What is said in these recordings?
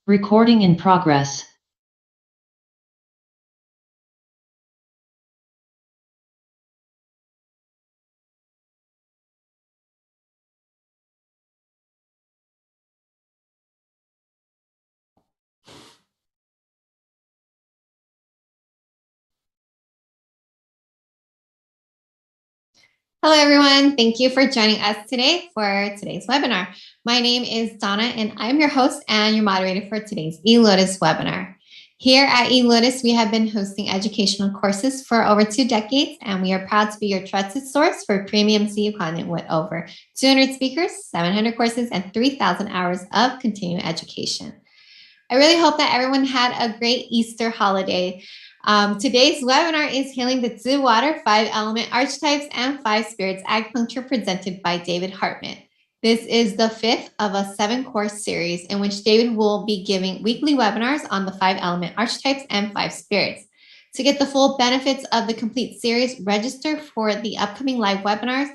Recording in progress. Hello, everyone. Thank you for joining us today for today's webinar. My name is Donna, and I'm your host and your moderator for today's eLotus webinar. Here at eLotus, we have been hosting educational courses for over 2 decades, and we are proud to be your trusted source for premium CU content with over 200 speakers, 700 courses, and 3,000 hours of continuing education. I really hope that everyone had a great Easter holiday. Today's webinar is Healing the Two Water, 5 Element Archetypes, and 5 Spirits Acupuncture presented by David Hartman. This is the 5th of a 7-course series in which David will be giving weekly webinars on the 5 Element Archetypes and 5 Spirits. To get the full benefits of the complete series, register for the upcoming live webinars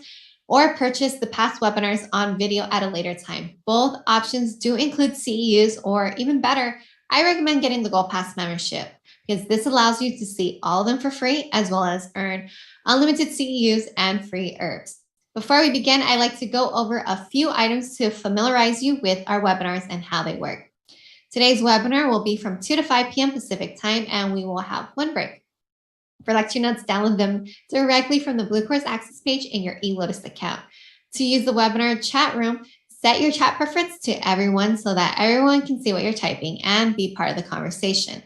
or purchase the past webinars on video at a later time. Both options do include CEUs, or even better, I recommend getting the Gold Pass membership because this allows you to see all of them for free as well as earn unlimited CEUs and free herbs. Before we begin, I'd like to go over a few items to familiarize you with our webinars and how they work. Today's webinar will be from 2 to 5 p.m. Pacific time, and we will have one break. For lecture notes, download them directly from the Blue Course Access page in your eLotus account. To use the webinar chat room, set your chat preference to everyone so that everyone can see what you're typing and be part of the conversation.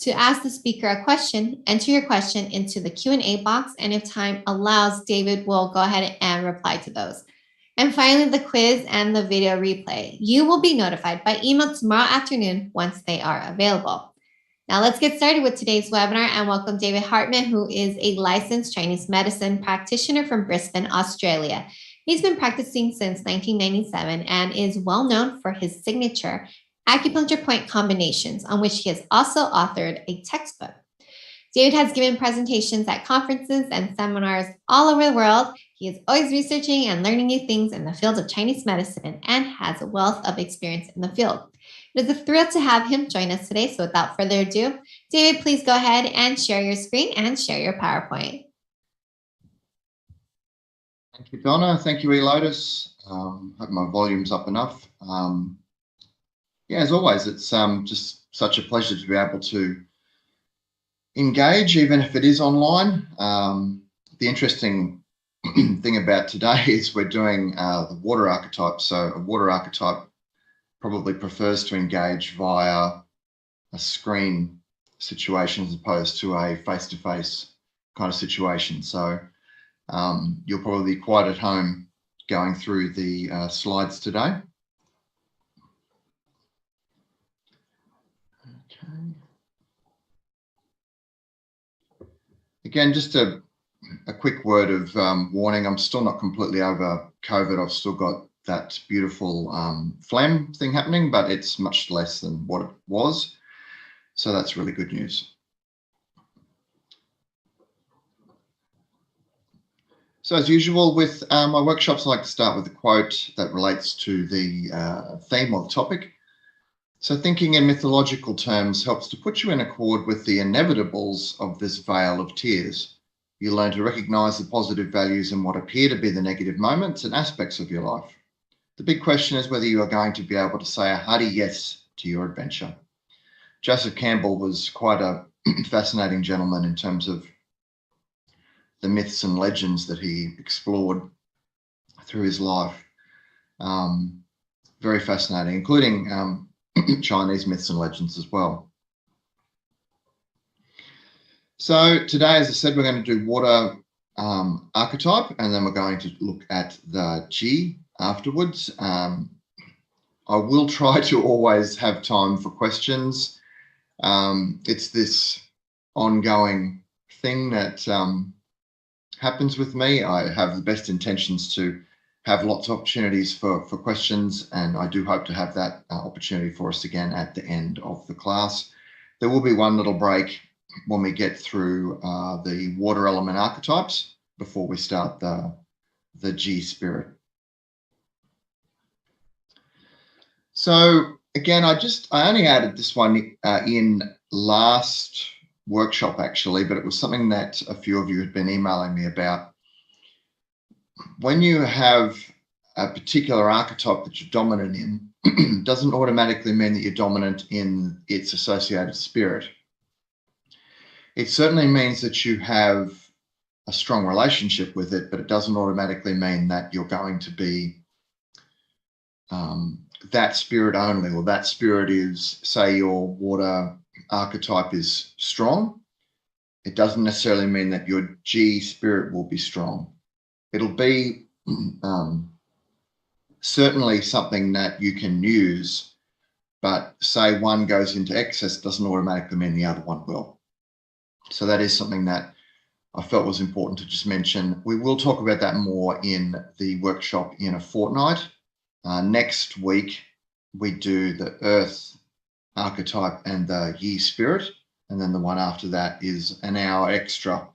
To ask the speaker a question, enter your question into the Q&A box, and if time allows, David will go ahead and reply to those. And finally, the quiz and the video replay. You will be notified by email tomorrow afternoon once they are available. Now let's get started with today's webinar and welcome David Hartman, who is a licensed Chinese medicine practitioner from Brisbane, Australia. He's been practicing since 1997 and is well known for his signature acupuncture point combinations, on which he has also authored a textbook. David has given presentations at conferences and seminars all over the world. He is always researching and learning new things in the field of Chinese medicine and has a wealth of experience in the field. It is a thrill to have him join us today. So without further ado, David, please go ahead and share your screen and share your PowerPoint. Thank you, Donna. Thank you, eLotus. Hope my volume's up enough. Yeah, as always, it's just such a pleasure to be able to engage, even if it is online. The interesting thing about today is we're doing the water archetype. So a water archetype probably prefers to engage via a screen situation as opposed to a face-to-face kind of situation. So you'll probably be quite at home going through the slides today. Okay. Again, just a quick word of warning. I'm still not completely over COVID. I've still got that beautiful phlegm thing happening, but it's much less than what it was. So that's really good news. So as usual with my workshops, I like to start with a quote that relates to the theme or the topic. So thinking in mythological terms helps to put you in accord with the inevitables of this vale of tears. You learn to recognize the positive values in what appear to be the negative moments and aspects of your life. The big question is whether you are going to be able to say a hearty yes to your adventure. Joseph Campbell was quite a fascinating gentleman in terms of the myths and legends that he explored through his life. Very fascinating, including Chinese myths and legends as well. So today, as I said, we're going to do water archetype, and then we're going to look at the Qi afterwards. I will try to always have time for questions. It's this ongoing thing that happens with me. I have the best intentions to have lots of opportunities for questions, and I do hope to have that opportunity for us again at the end of the class. There will be one little break when we get through the water element archetypes before we start the G spirit. So again, I only added this one in last workshop actually, but it was something that a few of you had been emailing me about. When you have a particular archetype that you're dominant in, doesn't automatically mean that you're dominant in its associated spirit. It certainly means that you have a strong relationship with it, but it doesn't automatically mean that you're going to be that spirit only, or that spirit is, say, your water archetype is strong. It doesn't necessarily mean that your G spirit will be strong. It'll be certainly something that you can use, but say one goes into excess doesn't automatically mean the other one will. So that is something that I felt was important to just mention. We will talk about that more in the workshop in a fortnight. Next week, we do the Earth archetype and the Yi spirit, and then the one after that is an hour extra.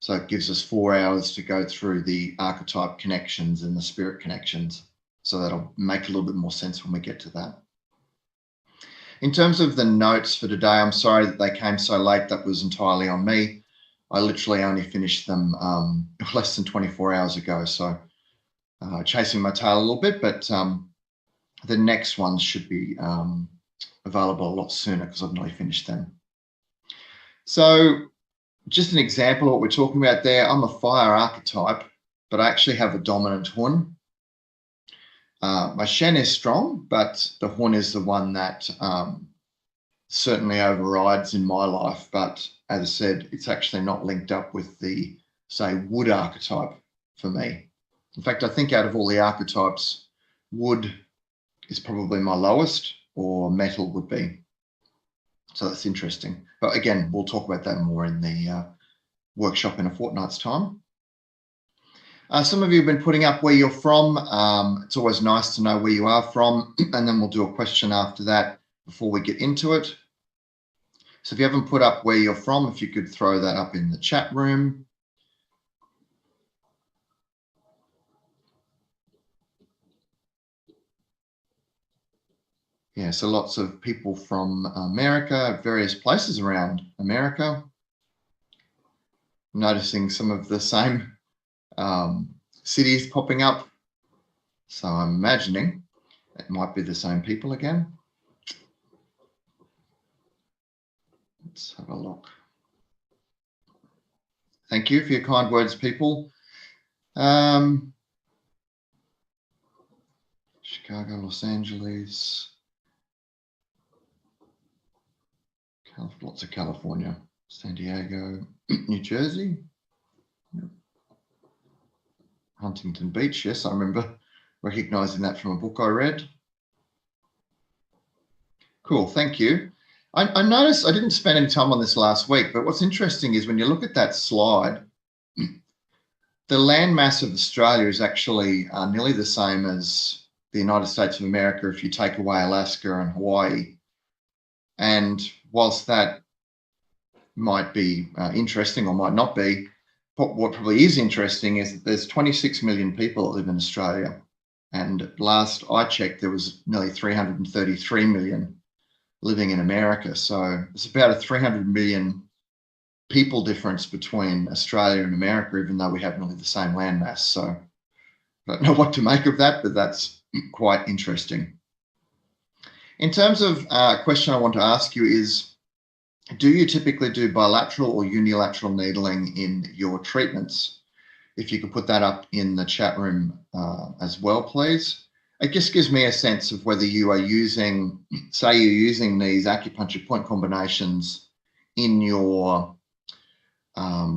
So it gives us 4 hours to go through the archetype connections and the spirit connections. So that'll make a little bit more sense when we get to that. In terms of the notes for today, I'm sorry that they came so late. That was entirely on me. I literally only finished them less than 24 hours ago. So chasing my tail a little bit, but the next ones should be available a lot sooner because I've nearly finished them. So just an example of what we're talking about there. I'm a fire archetype, but I actually have a dominant Hun. My Shén is strong, but the Hun is the one that certainly overrides in my life. But as I said, it's actually not linked up with the, say, wood archetype for me. In fact, I think out of all the archetypes, wood is probably my lowest, or metal would be. So that's interesting. But again, we'll talk about that more in the workshop in a fortnight's time. Some of you have been putting up where you're from. It's always nice to know where you are from, and then we'll do a question after that before we get into it. So if you haven't put up where you're from, if you could throw that up in the chat room. Yeah, so lots of people from America, various places around America. Noticing some of the same cities popping up. So I'm imagining it might be the same people again. Let's have a look. Thank you for your kind words, people. Chicago, Los Angeles, lots of California, San Diego, New Jersey, yep. Huntington Beach. Yes, I remember recognizing that from a book I read. Cool, thank you. I noticed I didn't spend any time on this last week, but what's interesting is when you look at that slide, the landmass of Australia is actually nearly the same as the United States of America if you take away Alaska and Hawaii. And whilst that might be interesting or might not be, what probably is interesting is that there's 26 million people that live in Australia. And last I checked, there was nearly 333 million living in America. So it's about a 300 million people difference between Australia and America, even though we have nearly the same landmass. So I don't know what to make of that, but that's quite interesting. In terms of a question I want to ask you is, do you typically do bilateral or unilateral needling in your treatments? If you could put that up in the chat room as well, please. It just gives me a sense of whether you are using, say you're using these acupuncture point combinations in your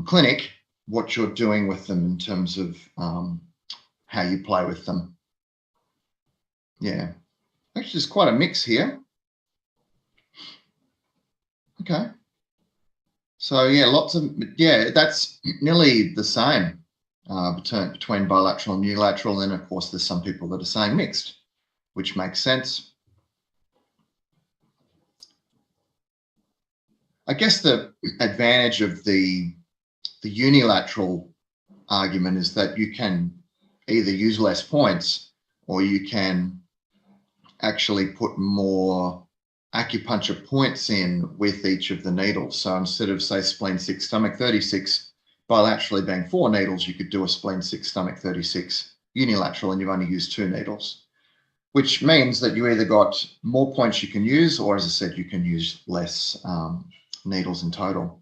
clinic, what you're doing with them in terms of how you play with them. Yeah, actually there's quite a mix here. Okay. So yeah, that's nearly the same between bilateral and unilateral. And then of course there's some people that are saying mixed, which makes sense. I guess the advantage of the unilateral argument is that you can either use less points or you can actually put more acupuncture points in with each of the needles. So instead of, say, spleen 6, stomach 36, bilaterally being 4 needles, you could do a spleen 6, stomach 36 unilateral, and you've only used 2 needles, which means that you either got more points you can use, or as I said, you can use less needles in total.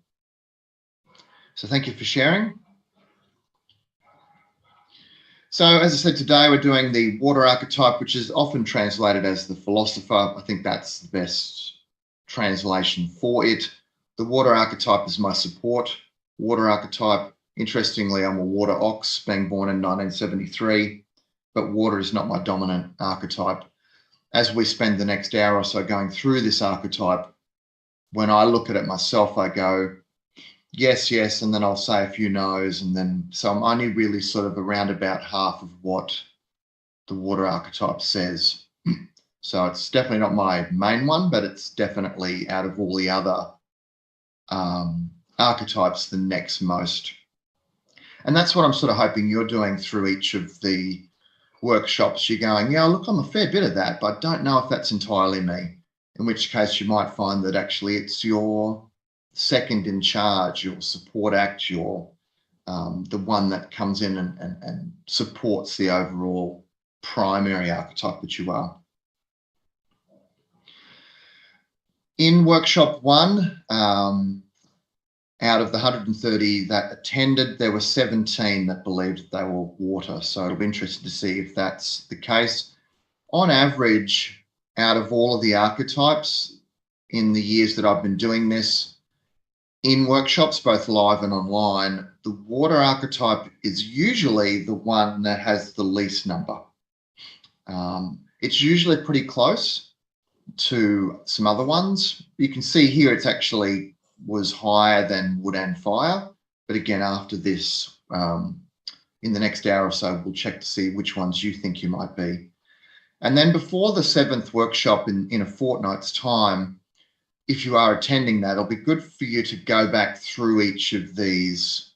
So thank you for sharing. So as I said, today we're doing the water archetype, which is often translated as the philosopher. I think that's the best translation for it. The water archetype is my support water archetype. Interestingly, I'm a water ox, being born in 1973, but water is not my dominant archetype. As we spend the next hour or so going through this archetype, when I look at it myself, I go, yes, yes, and then I'll say a few no's, and then so I'm only really sort of around about half of what the water archetype says. So it's definitely not my main one, but it's definitely, out of all the other archetypes, the next most. And that's what I'm sort of hoping you're doing through each of the workshops. You're going, yeah, look, I'm a fair bit of that, but I don't know if that's entirely me, in which case you might find that actually it's your second in charge, your support act, your the one that comes in and supports the overall primary archetype that you are. In workshop 1, out of the 130 that attended, there were 17 that believed they were water. So it'll be interesting to see if that's the case. On average, out of all of the archetypes in the years that I've been doing this, in workshops, both live and online, the water archetype is usually the one that has the least number. It's usually pretty close to some other ones. You can see here it's actually was higher than wood and fire. But again, after this, in the next hour or so, we'll check to see which ones you think you might be. And then before the 7th workshop in a fortnight's time, if you are attending that, it'll be good for you to go back through each of these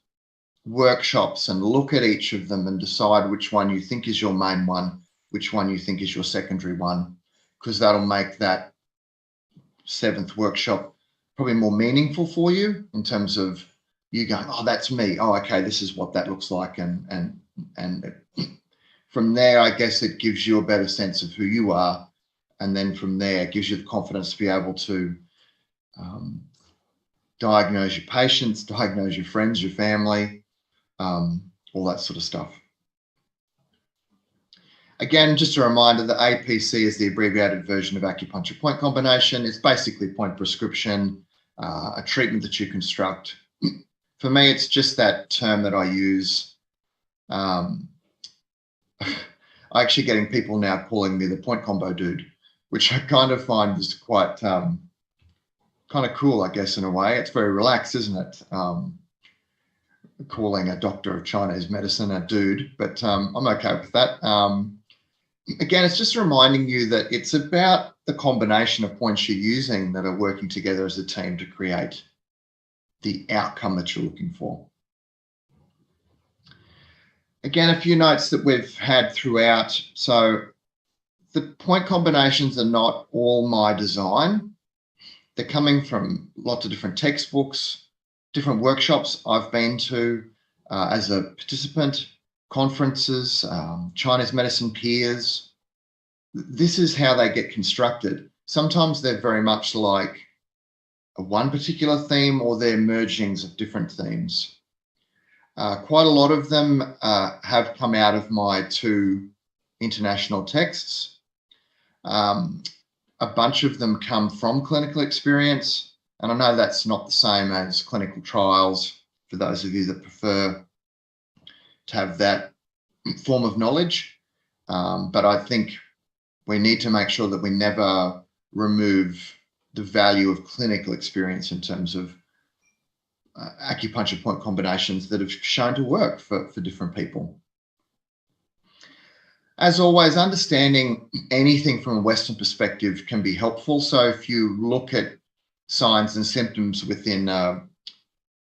workshops and look at each of them and decide which one you think is your main one, which one you think is your secondary one, because that'll make that 7th workshop probably more meaningful for you in terms of you going, oh, that's me. Oh, okay, this is what that looks like. And from there, I guess it gives you a better sense of who you are. And then from there, it gives you the confidence to be able to diagnose your patients, diagnose your friends, your family, all that sort of stuff. Again, just a reminder that APC is the abbreviated version of acupuncture point combination. It's basically point prescription, a treatment that you construct. For me, it's just that term that I use. I'm actually getting people now calling me the point combo dude, which I kind of find is quite kind of cool, I guess, in a way. It's very relaxed, isn't it? Calling a doctor of Chinese medicine a dude, but I'm okay with that. Again, it's just reminding you that it's about the combination of points you're using that are working together as a team to create the outcome that you're looking for. Again, a few notes that we've had throughout. So the point combinations are not all my design. They're coming from lots of different textbooks, different workshops I've been to as a participant, conferences, Chinese medicine peers. This is how they get constructed. Sometimes they're very much like one particular theme, or they're mergings of different themes. Quite a lot of them have come out of my 2 international texts. A bunch of them come from clinical experience, and I know that's not the same as clinical trials for those of you that prefer to have that form of knowledge. But I think we need to make sure that we never remove the value of clinical experience in terms of acupuncture point combinations that have shown to work for different people. As always, understanding anything from a Western perspective can be helpful. So if you look at signs and symptoms within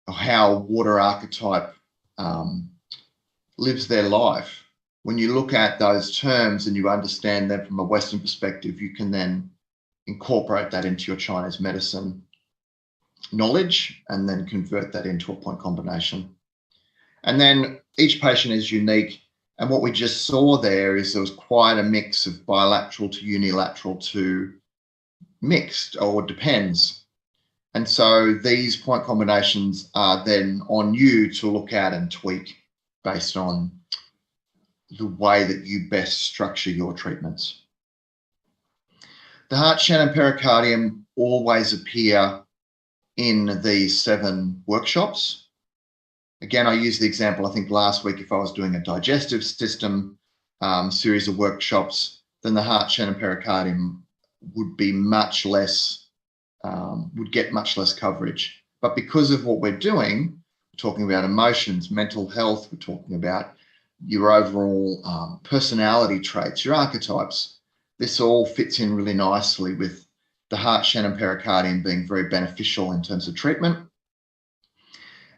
how water archetype lives their life, when you look at those terms and you understand them from a Western perspective, you can then incorporate that into your Chinese medicine knowledge and then convert that into a point combination. And then each patient is unique. And what we just saw there is there was quite a mix of bilateral to unilateral to mixed, or depends. And so these point combinations are then on you to look at and tweak based on the way that you best structure your treatments. The heart, Shén, and pericardium always appear in these 7 workshops. Again, I used the example, I think last week, if I was doing a digestive system series of workshops, then the heart, Shén, and pericardium would be much less, would get much less coverage. But because of what we're doing, we're talking about emotions, mental health, we're talking about your overall personality traits, your archetypes. This all fits in really nicely with the heart, Shén, and pericardium being very beneficial in terms of treatment.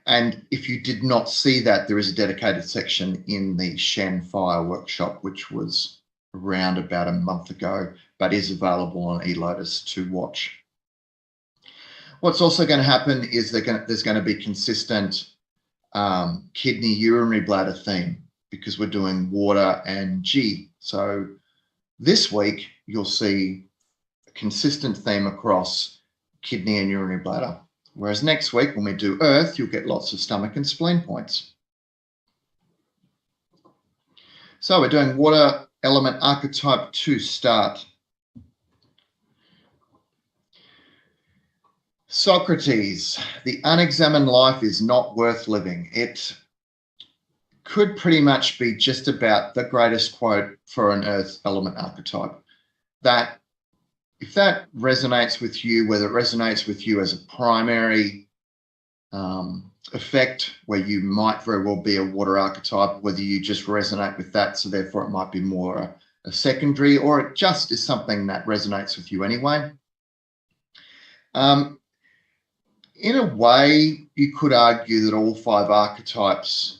And if you did not see that, there is a dedicated section in the Shén Fire workshop, which was around about a month ago, but is available on eLotus to watch. What's also going to happen is there's going to be consistent kidney urinary bladder theme, because we're doing water and G. So this week, you'll see a consistent theme across kidney and urinary bladder. Whereas next week, when we do earth, you'll get lots of stomach and spleen points. So we're doing water element archetype to start. Socrates, the unexamined life is not worth living. It could pretty much be just about the greatest quote for an earth element archetype. That if that resonates with you, whether it resonates with you as a primary effect, where you might very well be a water archetype, whether you just resonate with that, so therefore it might be more a secondary, or it just is something that resonates with you anyway. In a way, you could argue that all 5 archetypes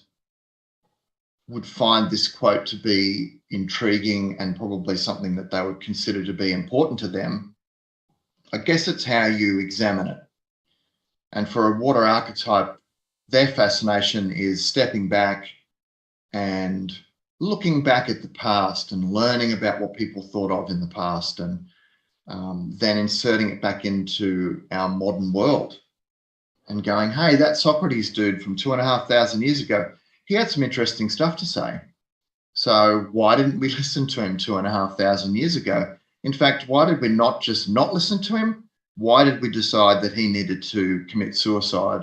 would find this quote to be intriguing and probably something that they would consider to be important to them. I guess it's how you examine it. And for a water archetype, their fascination is stepping back and looking back at the past and learning about what people thought of in the past, and then inserting it back into our modern world and going, hey, that Socrates dude from 2,500 years ago, he had some interesting stuff to say. So why didn't we listen to him 2,500 years ago? In fact, why did we not just not listen to him? Why did we decide that he needed to commit suicide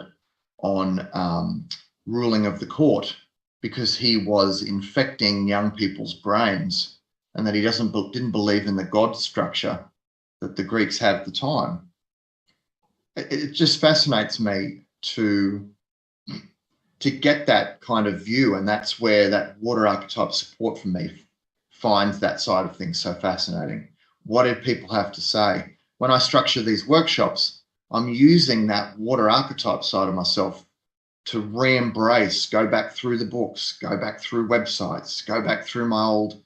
on ruling of the court? Because he was infecting young people's brains, and that he didn't believe in the God structure that the Greeks had at the time. It just fascinates me to get that kind of view, and that's where that water archetype support for me finds that side of things so fascinating. What did people have to say? When I structure these workshops, I'm using that water archetype side of myself to re-embrace, go back through the books, go back through websites, go back through my old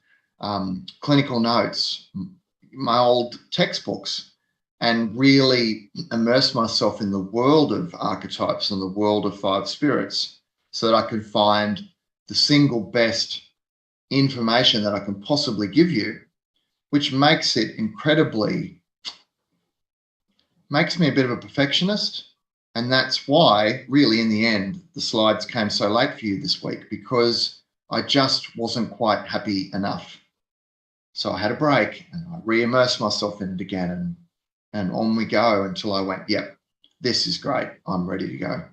clinical notes, my old textbooks, and really immerse myself in the world of archetypes and the world of 5 spirits, so that I can find the single best information that I can possibly give you, which makes it makes me a bit of a perfectionist. And that's why, really, in the end, the slides came so late for you this week, because I just wasn't quite happy enough. So I had a break and I re-immersed myself in it again, and on we go until I went, yep, this is great. I'm ready to go.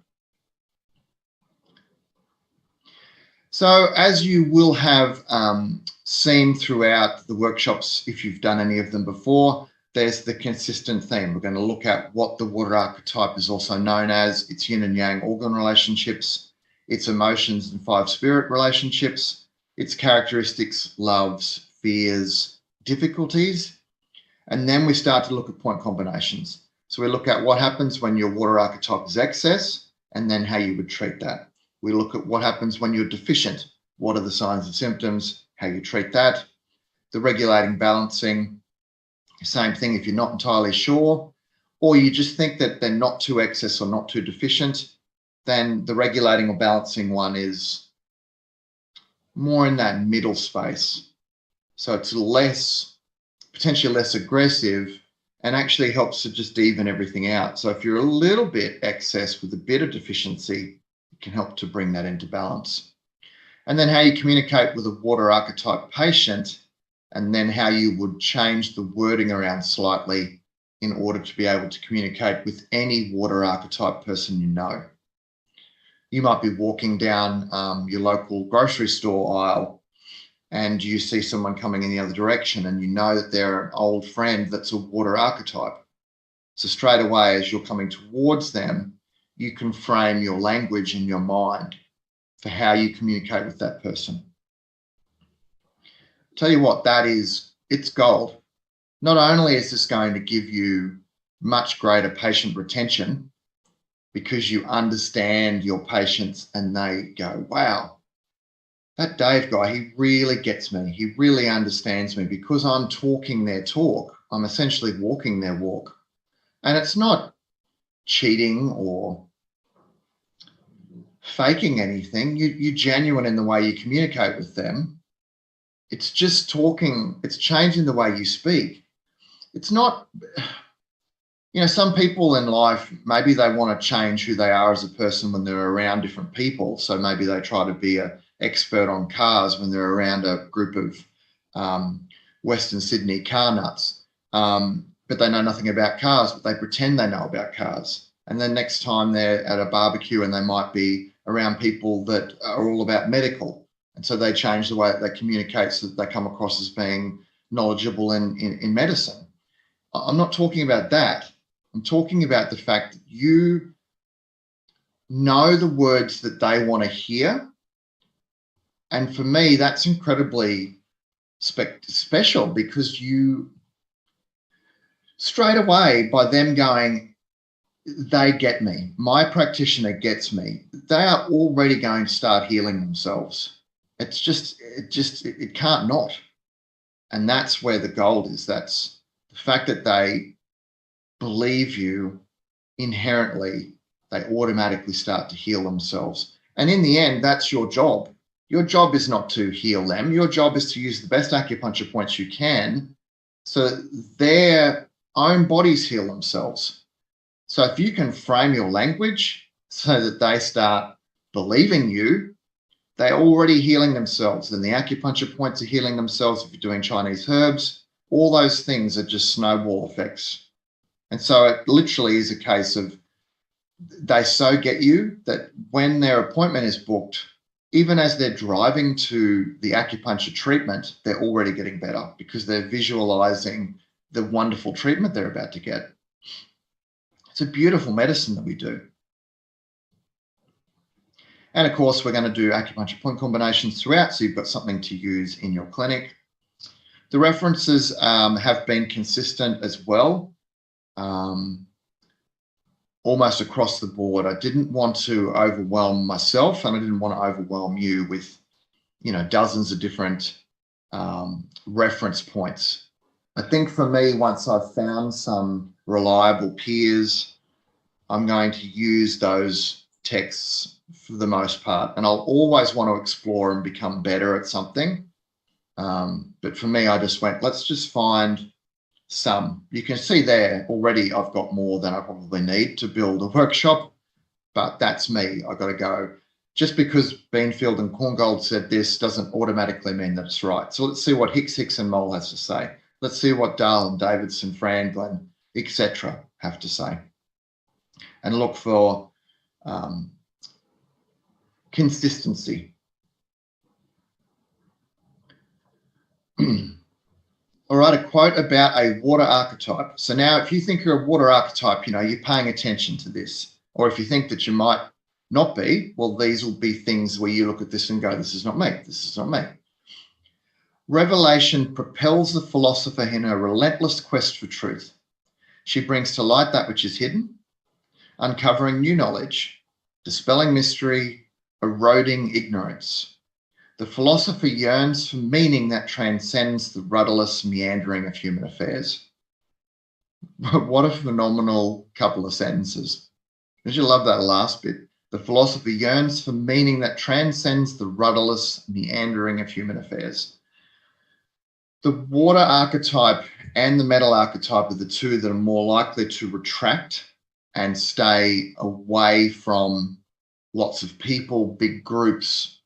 So as you will have seen throughout the workshops, if you've done any of them before, there's the consistent theme. We're going to look at what the water archetype is also known as, its yin and yang organ relationships, its emotions and 5 spirit relationships, its characteristics, loves, fears, difficulties. And then we start to look at point combinations. So we look at what happens when your water archetype is excess, and then how you would treat that. We look at what happens when you're deficient. What are the signs and symptoms? how you treat that. The regulating balancing, same thing if you're not entirely sure, or you just think that they're not too excess or not too deficient, then the regulating or balancing one is more in that middle space. So it's potentially less aggressive, and actually helps to just even everything out. So if you're a little bit excess with a bit of deficiency, it can help to bring that into balance. And then how you communicate with a water archetype patient, and then how you would change the wording around slightly in order to be able to communicate with any water archetype person you know. You might be walking down your local grocery store aisle and you see someone coming in the other direction and you know that they're an old friend that's a water archetype. So straight away, as you're coming towards them, you can frame your language in your mind for how you communicate with that person. Tell you what, it's gold. Not only is this going to give you much greater patient retention because you understand your patients and they go, wow, that Dave guy, he really gets me. He really understands me because I'm talking their talk. I'm essentially walking their walk. And it's not cheating or faking anything. You're genuine in the way you communicate with them. It's just talking. It's changing the way you speak. It's not, some people in life, maybe they want to change who they are as a person when they're around different people. So maybe they try to be an expert on cars when they're around a group of Western Sydney car nuts. But they know nothing about cars, but they pretend they know about cars. And then next time they're at a barbecue and they might be around people that are all about medical. And so they change the way that they communicate so that they come across as being knowledgeable in medicine. I'm not talking about that. I'm talking about the fact that you know the words that they want to hear. And for me, that's incredibly special because you straight away, by them going, they get me, my practitioner gets me, they are already going to start healing themselves. It can't not. And that's where the gold is. That's the fact that they believe you inherently, they automatically start to heal themselves. And in the end, that's your job. Your job is not to heal them. Your job is to use the best acupuncture points you can so that their own bodies heal themselves. So if you can frame your language so that they start believing you, they're already healing themselves. Then the acupuncture points are healing themselves. If you're doing Chinese herbs, all those things are just snowball effects. And so it literally is a case of they so get you that when their appointment is booked, even as they're driving to the acupuncture treatment, they're already getting better because they're visualizing the wonderful treatment they're about to get. It's a beautiful medicine that we do. And of course, we're going to do acupuncture point combinations throughout, so you've got something to use in your clinic. The references have been consistent as well, almost across the board. I didn't want to overwhelm myself, and I didn't want to overwhelm you with, dozens of different reference points. I think for me, once I've found some reliable peers, I'm going to use those texts for the most part. And I'll always want to explore and become better at something. But for me, I just went, let's just find some. You can see there already I've got more than I probably need to build a workshop, but that's me. I've got to go. Just because Beanfield and Korngold said this doesn't automatically mean that it's right. So let's see what Hicks and Moll has to say. Let's see what Dahl and Davidson, Franklin, etc. have to say. And look for consistency. All right, a quote about a water archetype. So now if you think you're a water archetype, you're paying attention to this. Or if you think that you might not be, well, these will be things where you look at this and go, this is not me, this is not me. Revelation propels the philosopher in her relentless quest for truth. She brings to light that which is hidden, uncovering new knowledge, dispelling mystery, eroding ignorance. The philosopher yearns for meaning that transcends the rudderless meandering of human affairs. What a phenomenal couple of sentences. Don't you love that last bit? The philosopher yearns for meaning that transcends the rudderless meandering of human affairs. The water archetype and the metal archetype are the two that are more likely to retract and stay away from lots of people, big groups.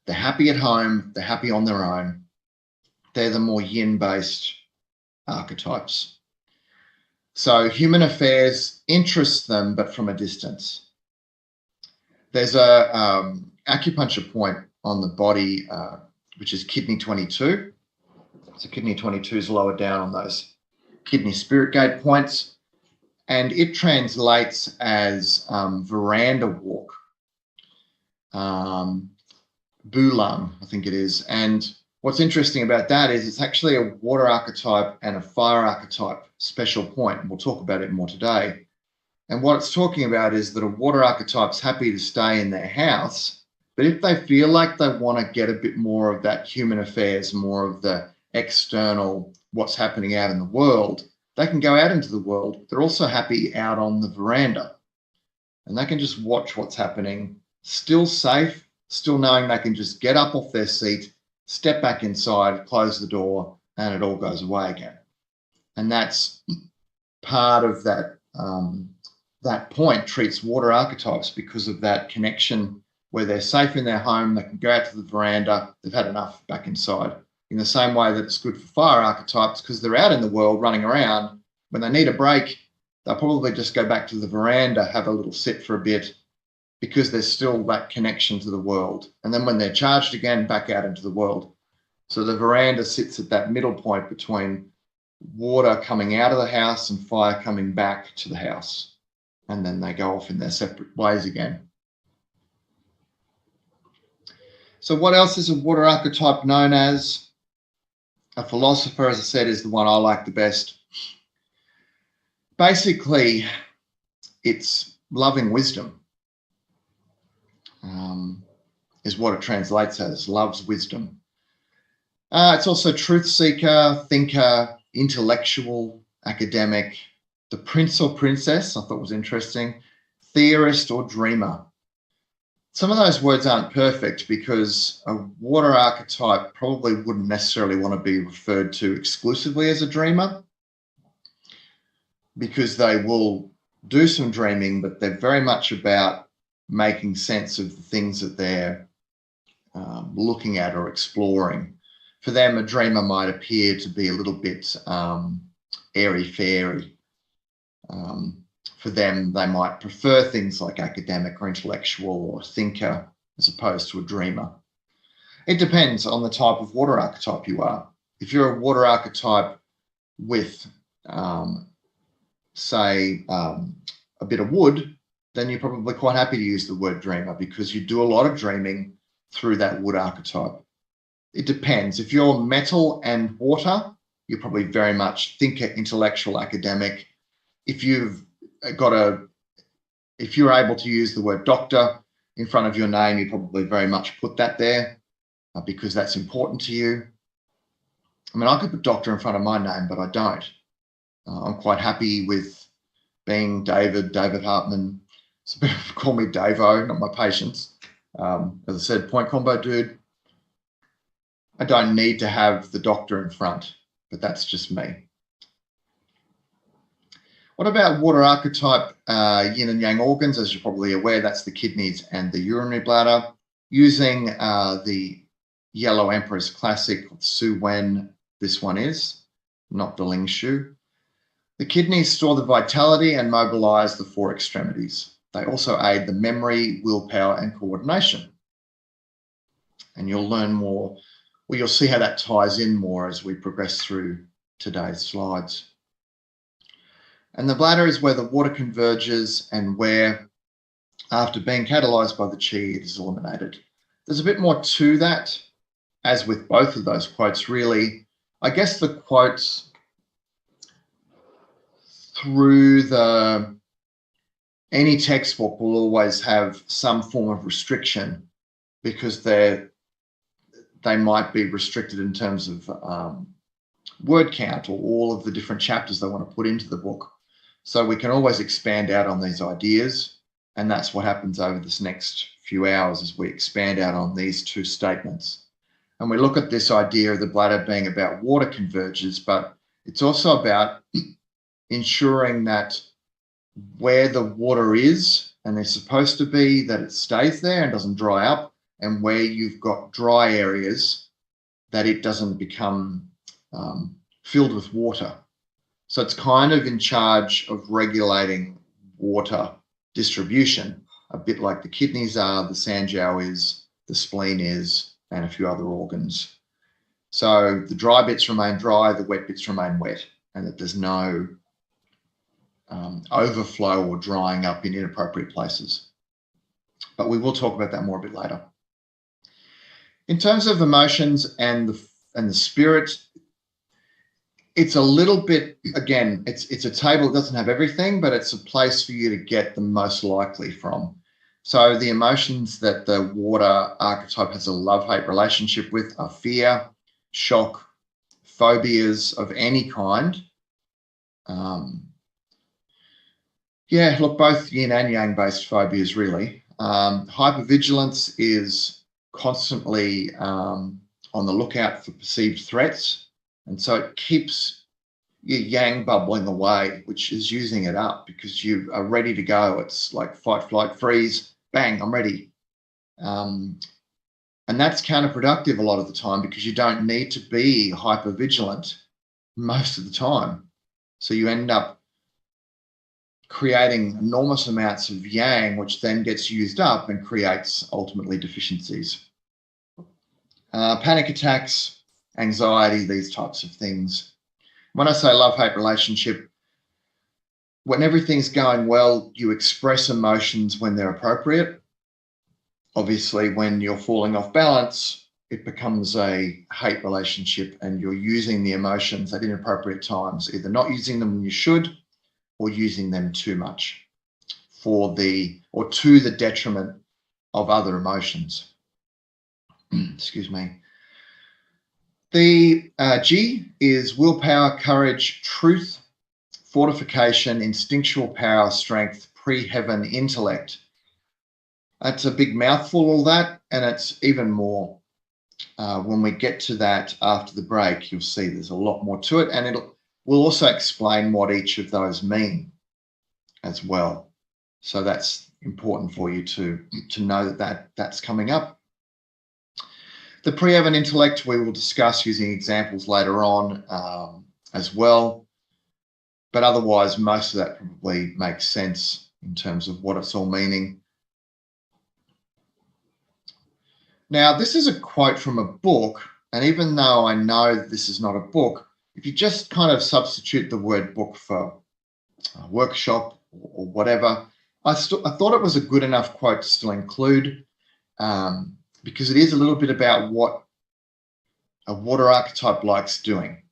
They're happy at home, they're happy on their own. They're the more yin-based archetypes. So human affairs interest them, but from a distance. There's a acupuncture point on the body, which is kidney 22. So kidney 22 is lower down on those kidney spirit gate points, and it translates as veranda walk. Bulang, I think it is. And what's interesting about that is it's actually a water archetype and a fire archetype special point. And we'll talk about it more today. And what it's talking about is that a water archetype's happy to stay in their house, but if they feel like they want to get a bit more of that human affairs, more of the external, what's happening out in the world, they can go out into the world. They're also happy out on the veranda. And they can just watch what's happening, still safe, still knowing they can just get up off their seat, step back inside, close the door, and it all goes away again. And that's part of that, that point treats water archetypes because of that connection where they're safe in their home, they can go out to the veranda, they've had enough back inside. In the same way that it's good for fire archetypes because they're out in the world running around. When they need a break, they'll probably just go back to the veranda, have a little sit for a bit, because there's still that connection to the world. And then when they're charged again, back out into the world. So the veranda sits at that middle point between water coming out of the house and fire coming back to the house. And then they go off in their separate ways again. So what else is a water archetype known as? A philosopher, as I said, is the one I like the best. Basically, it's loving wisdom. Is what it translates as, loves wisdom. It's also truth seeker, thinker, intellectual, academic, the prince or princess, I thought was interesting, theorist or dreamer. Some of those words aren't perfect because a water archetype probably wouldn't necessarily want to be referred to exclusively as a dreamer because they will do some dreaming, but they're very much about making sense of the things that they're looking at or exploring. For them, a dreamer might appear to be a little bit airy-fairy. For them, they might prefer things like academic or intellectual or thinker as opposed to a dreamer. It depends on the type of water archetype you are. If you're a water archetype with, say, a bit of wood, then you're probably quite happy to use the word dreamer because you do a lot of dreaming through that wood archetype. It depends. If you're metal and water, you're probably very much thinker, intellectual, academic. If you're able to use the word doctor in front of your name, you probably very much put that there because that's important to you. I mean, I could put doctor in front of my name, but I don't. I'm quite happy with being David Hartman. So call me Davo, not my patients. As I said, point combo dude. I don't need to have the doctor in front, but that's just me. What about water archetype yin and yang organs? As you're probably aware, that's the kidneys and the urinary bladder. Using the Yellow Emperor's classic Su Wen, this one is, not the Ling Shu. The kidneys store the vitality and mobilize the four extremities. They also aid the memory, willpower, and coordination. And you'll learn more, well, you'll see how that ties in more as we progress through today's slides. And the bladder is where the water converges and where, after being catalyzed by the qi, it is eliminated. There's a bit more to that, as with both of those quotes, really. I guess the quotes through any textbook will always have some form of restriction because they're they might be restricted in terms of word count or all of the different chapters they want to put into the book. So we can always expand out on these ideas, and that's what happens over this next few hours as we expand out on these two statements. And we look at this idea of the bladder being about water converges, but it's also about ensuring that where the water is and they're supposed to be, that it stays there and doesn't dry up, and where you've got dry areas, that it doesn't become filled with water. So it's kind of in charge of regulating water distribution, a bit like the kidneys are, the sanjiao is, the spleen is, and a few other organs. So the dry bits remain dry, the wet bits remain wet, and that there's no overflow or drying up in inappropriate places. But we will talk about that more a bit later. In terms of emotions and the spirit, it's a little bit, again, it's a table that doesn't have everything, but it's a place for you to get the most likely from. So the emotions that the water archetype has a love-hate relationship with are fear, shock, phobias of any kind. Yeah, look, both yin and yang based phobias, really. Hypervigilance is constantly on the lookout for perceived threats. And so it keeps your yang bubbling away, which is using it up because you are ready to go. It's like fight, flight, freeze, bang, I'm ready. And that's counterproductive a lot of the time because you don't need to be hypervigilant most of the time. So you end up creating enormous amounts of yang, which then gets used up and creates ultimately deficiencies. Panic attacks, anxiety, these types of things. When I say love-hate relationship, when everything's going well, you express emotions when they're appropriate. Obviously, when you're falling off balance, it becomes a hate relationship and you're using the emotions at inappropriate times, either not using them when you should or using them too much to the detriment of other emotions. Excuse me. The G is willpower, courage, truth, fortification, instinctual power, strength, pre-heaven, intellect. That's a big mouthful, all that, and it's even more. When we get to that after the break, you'll see there's a lot more to it, and we'll also explain what each of those mean as well. So that's important for you to know that's coming up. The pre-heaven intellect we will discuss using examples later on as well. But otherwise, most of that probably makes sense in terms of what it's all meaning. Now, this is a quote from a book, and even though I know that this is not a book, if you just kind of substitute the word book for a workshop or whatever, I thought it was a good enough quote to still include because it is a little bit about what a water archetype likes doing.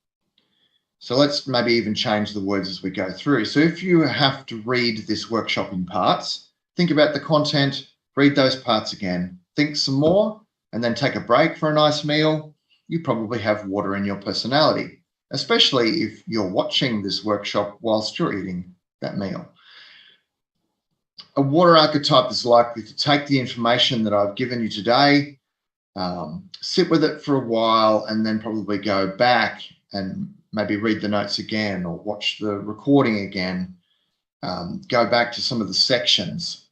So let's maybe even change the words as we go through. So if you have to read this workshop in parts, think about the content, read those parts again, think some more, and then take a break for a nice meal. You probably have water in your personality, especially if you're watching this workshop whilst you're eating that meal. A water archetype is likely to take the information that I've given you today, sit with it for a while, and then probably go back and maybe read the notes again or watch the recording again, go back to some of the sections.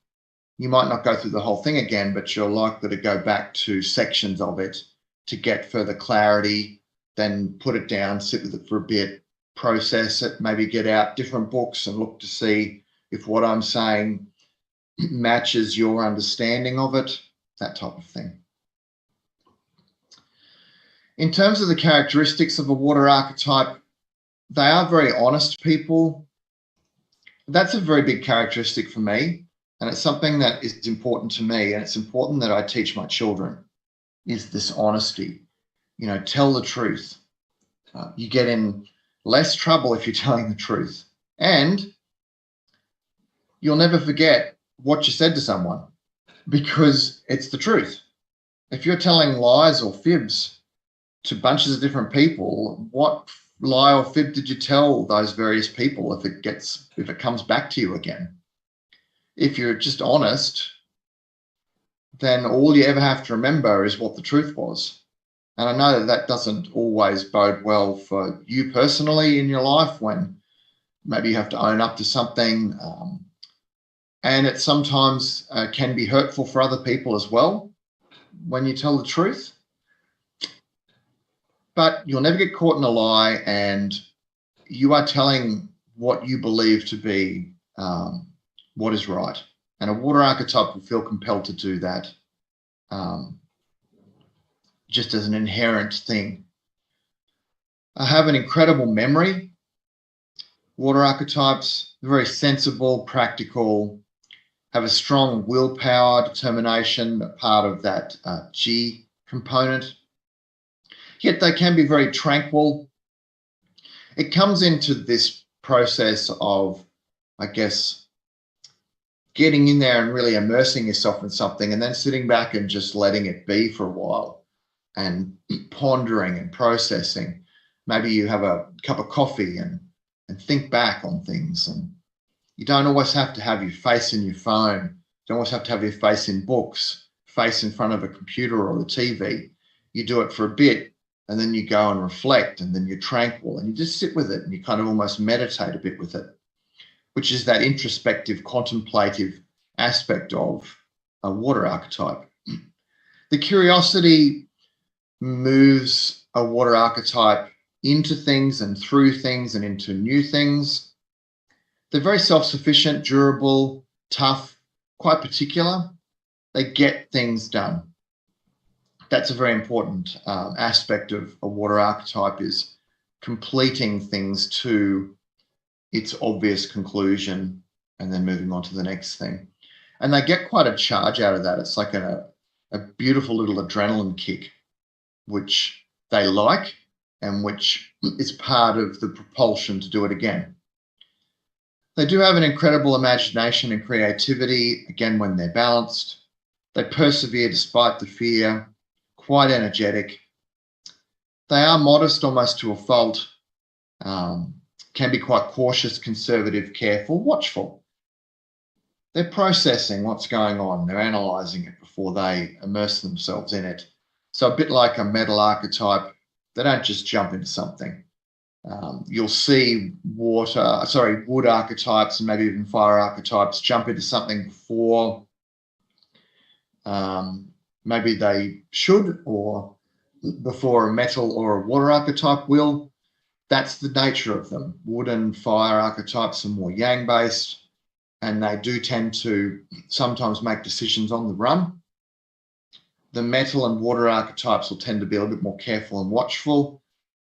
You might not go through the whole thing again, but you're likely to go back to sections of it to get further clarity, then put it down, sit with it for a bit, process it, maybe get out different books and look to see if what I'm saying matches your understanding of it, that type of thing. In terms of the characteristics of a water archetype, they are very honest people. That's a very big characteristic for me, and it's something that is important to me, and it's important that I teach my children, is this honesty. You know, tell the truth. You get in less trouble if you're telling the truth, and you'll never forget what you said to someone because it's the truth. If you're telling lies or fibs to bunches of different people, what lie or fib did you tell those various people if it comes back to you again? If you're just honest, then all you ever have to remember is what the truth was. And I know that doesn't always bode well for you personally in your life when maybe you have to own up to something. And it sometimes can be hurtful for other people as well when you tell the truth. But you'll never get caught in a lie, and you are telling what you believe to be what is right. And a water archetype will feel compelled to do that just as an inherent thing. I have an incredible memory. Water archetypes, very sensible, practical, have a strong willpower, determination, part of that G component. Yet they can be very tranquil. It comes into this process of, I guess, getting in there and really immersing yourself in something and then sitting back and just letting it be for a while and pondering and processing. Maybe you have a cup of coffee and think back on things. And you don't always have to have your face in your phone. You don't always have to have your face in books, face in front of a computer or a TV. You do it for a bit, and then you go and reflect, and then you're tranquil and you just sit with it and you kind of almost meditate a bit with it, which is that introspective, contemplative aspect of a water archetype. The curiosity moves a water archetype into things and through things and into new things. They're very self-sufficient, durable, tough, quite particular. They get things done. That's a very important aspect of a water archetype, is completing things to its obvious conclusion and then moving on to the next thing. And they get quite a charge out of that. It's like a beautiful little adrenaline kick, which they like and which is part of the propulsion to do it again. They do have an incredible imagination and creativity, again, when they're balanced. They persevere despite the fear, quite energetic. They are modest almost to a fault, can be quite cautious, conservative, careful, watchful. They're processing what's going on. They're analysing it before they immerse themselves in it. So a bit like a metal archetype, they don't just jump into something. You'll see wood archetypes and maybe even fire archetypes jump into something before maybe they should, or before a metal or a water archetype will. That's the nature of them. Wood and fire archetypes are more yang-based, and they do tend to sometimes make decisions on the run. The metal and water archetypes will tend to be a little bit more careful and watchful,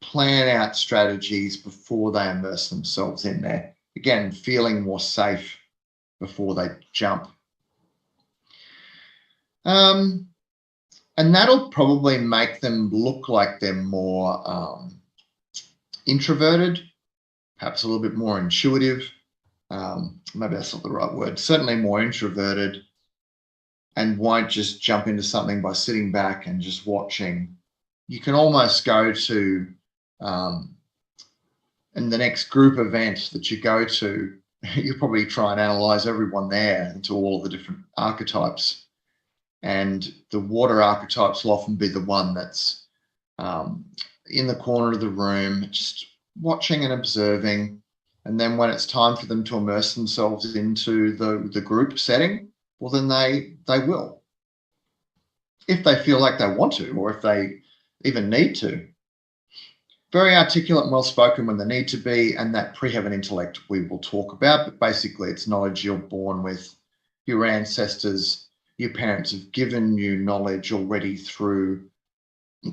plan out strategies before they immerse themselves in there. Again, feeling more safe before they jump. And that'll probably make them look like they're more introverted, perhaps a little bit more intuitive. Maybe that's not the right word. Certainly more introverted, and won't just jump into something by sitting back and just watching. You can almost go to, in the next group event that you go to, you probably try and analyze everyone there into all of the different archetypes. And the water archetypes will often be the one that's in the corner of the room, just watching and observing. And then when it's time for them to immerse themselves into the group setting, well, then they will. If they feel like they want to, or if they even need to. Very articulate and well-spoken when they need to be, and that pre-heaven intellect we will talk about, but basically it's knowledge you're born with. Your ancestors, your parents have given you knowledge already through,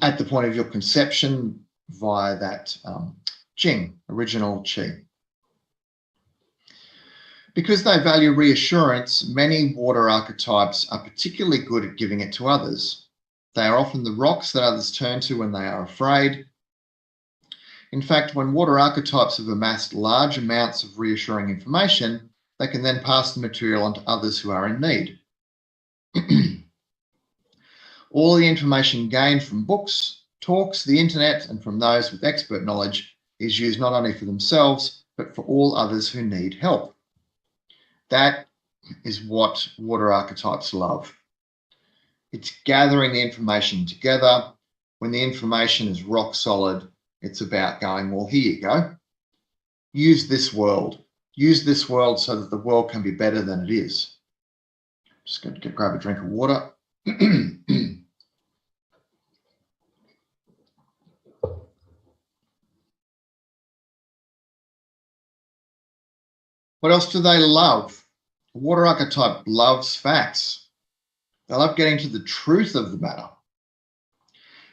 at the point of your conception, via that Jing, original Qi. Because they value reassurance, many water archetypes are particularly good at giving it to others. They are often the rocks that others turn to when they are afraid. In fact, when water archetypes have amassed large amounts of reassuring information, they can then pass the material on to others who are in need. All the information gained from books, talks, the internet, and from those with expert knowledge is used not only for themselves, but for all others who need help. That is what water archetypes love. It's gathering the information together. When the information is rock solid, it's about going, well, here you go. Use this world. Use this world so that the world can be better than it is. Just going to grab a drink of water. What else do they love? A water archetype loves facts. They love getting to the truth of the matter.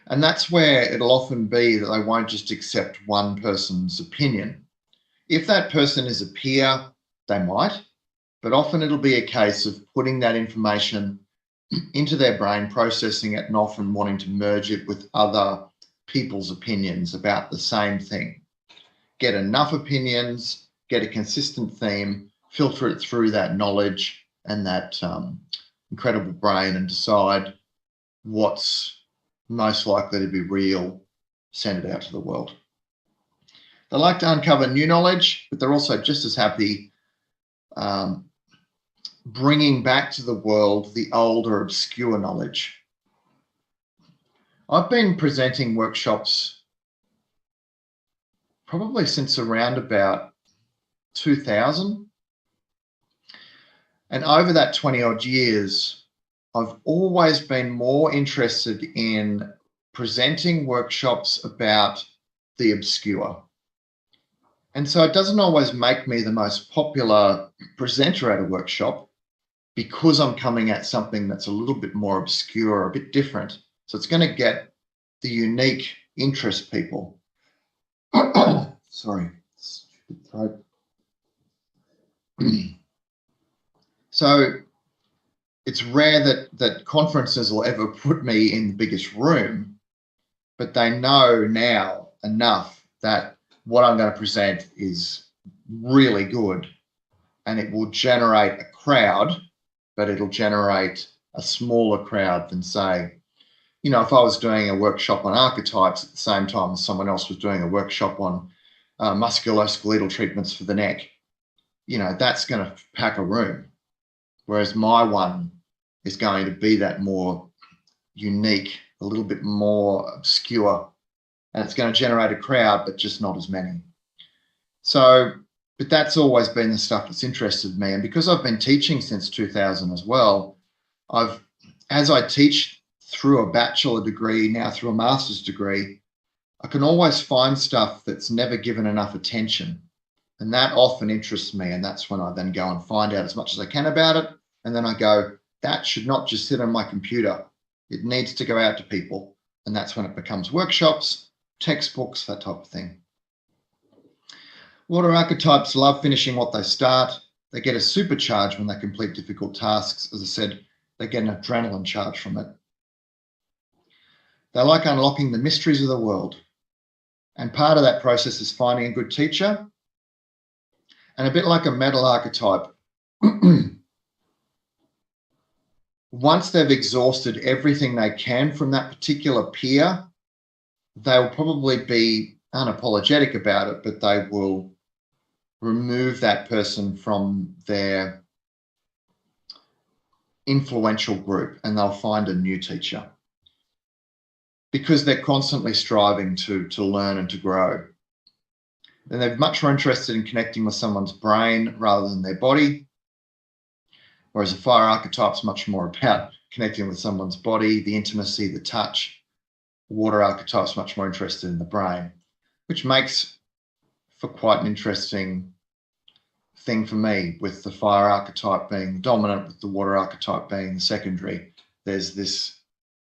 And that's where it'll often be that they won't just accept one person's opinion. If that person is a peer, they might, but often it'll be a case of putting that information into their brain, processing it, and often wanting to merge it with other people's opinions about the same thing. Get enough opinions, get a consistent theme, filter it through that knowledge and that incredible brain, and decide what's most likely to be real, send it out to the world. They like to uncover new knowledge, but they're also just as happy bringing back to the world the old or obscure knowledge. I've been presenting workshops probably since around about 2000. And over that 20 odd years, I've always been more interested in presenting workshops about the obscure. And so it doesn't always make me the most popular presenter at a workshop because I'm coming at something that's a little bit more obscure, a bit different. So it's going to get the unique interest people. Sorry, stupid throat. So it's rare that conferences will ever put me in the biggest room, but they know now enough that what I'm going to present is really good and it will generate a crowd, but it'll generate a smaller crowd than, say, you know, if I was doing a workshop on archetypes at the same time as someone else was doing a workshop on musculoskeletal treatments for the neck, you know, that's going to pack a room. Whereas my one is going to be that more unique, a little bit more obscure, and it's going to generate a crowd, but just not as many. So, but that's always been the stuff that's interested me. And because I've been teaching since 2000 as well, as I teach through a bachelor degree, now through a master's degree, I can always find stuff that's never given enough attention. And that often interests me. And that's when I then go and find out as much as I can about it. And then I go, that should not just sit on my computer. It needs to go out to people. And that's when it becomes workshops, textbooks, that type of thing. Water archetypes love finishing what they start. They get a supercharge when they complete difficult tasks. As I said, they get an adrenaline charge from it. They like unlocking the mysteries of the world. And part of that process is finding a good teacher. And a bit like a metal archetype, once they've exhausted everything they can from that particular peer, they'll probably be unapologetic about it, but they will remove that person from their influential group and they'll find a new teacher because they're constantly striving to learn and to grow. And they're much more interested in connecting with someone's brain rather than their body. Whereas a fire archetype's much more about connecting with someone's body, the intimacy, the touch. Water archetype's much more interested in the brain, which makes for quite an interesting thing for me, with the fire archetype being dominant, with the water archetype being the secondary. There's this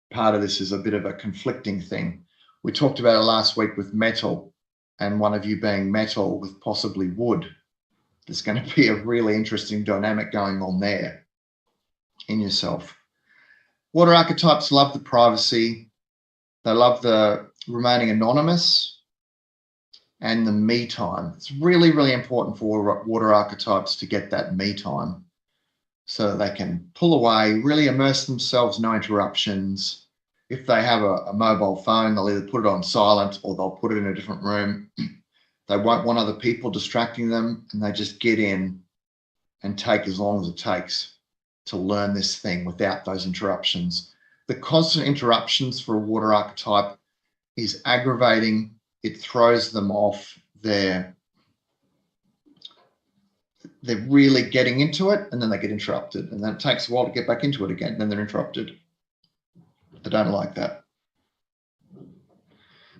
part of this is a bit of a conflicting thing. We talked about it last week with metal, and one of you being metal with possibly wood. There's going to be a really interesting dynamic going on there in yourself. Water archetypes love the privacy. They love the remaining anonymous and the me time. It's really, really important for water archetypes to get that me time so that they can pull away, really immerse themselves, no interruptions, if they have a mobile phone, they'll either put it on silent or they'll put it in a different room. They won't want other people distracting them, and they just get in and take as long as it takes to learn this thing without those interruptions. The constant interruptions for a water archetype is aggravating. It throws them off. They're really getting into it, and then they get interrupted, and then it takes a while to get back into it again. Then they're interrupted. I don't like that.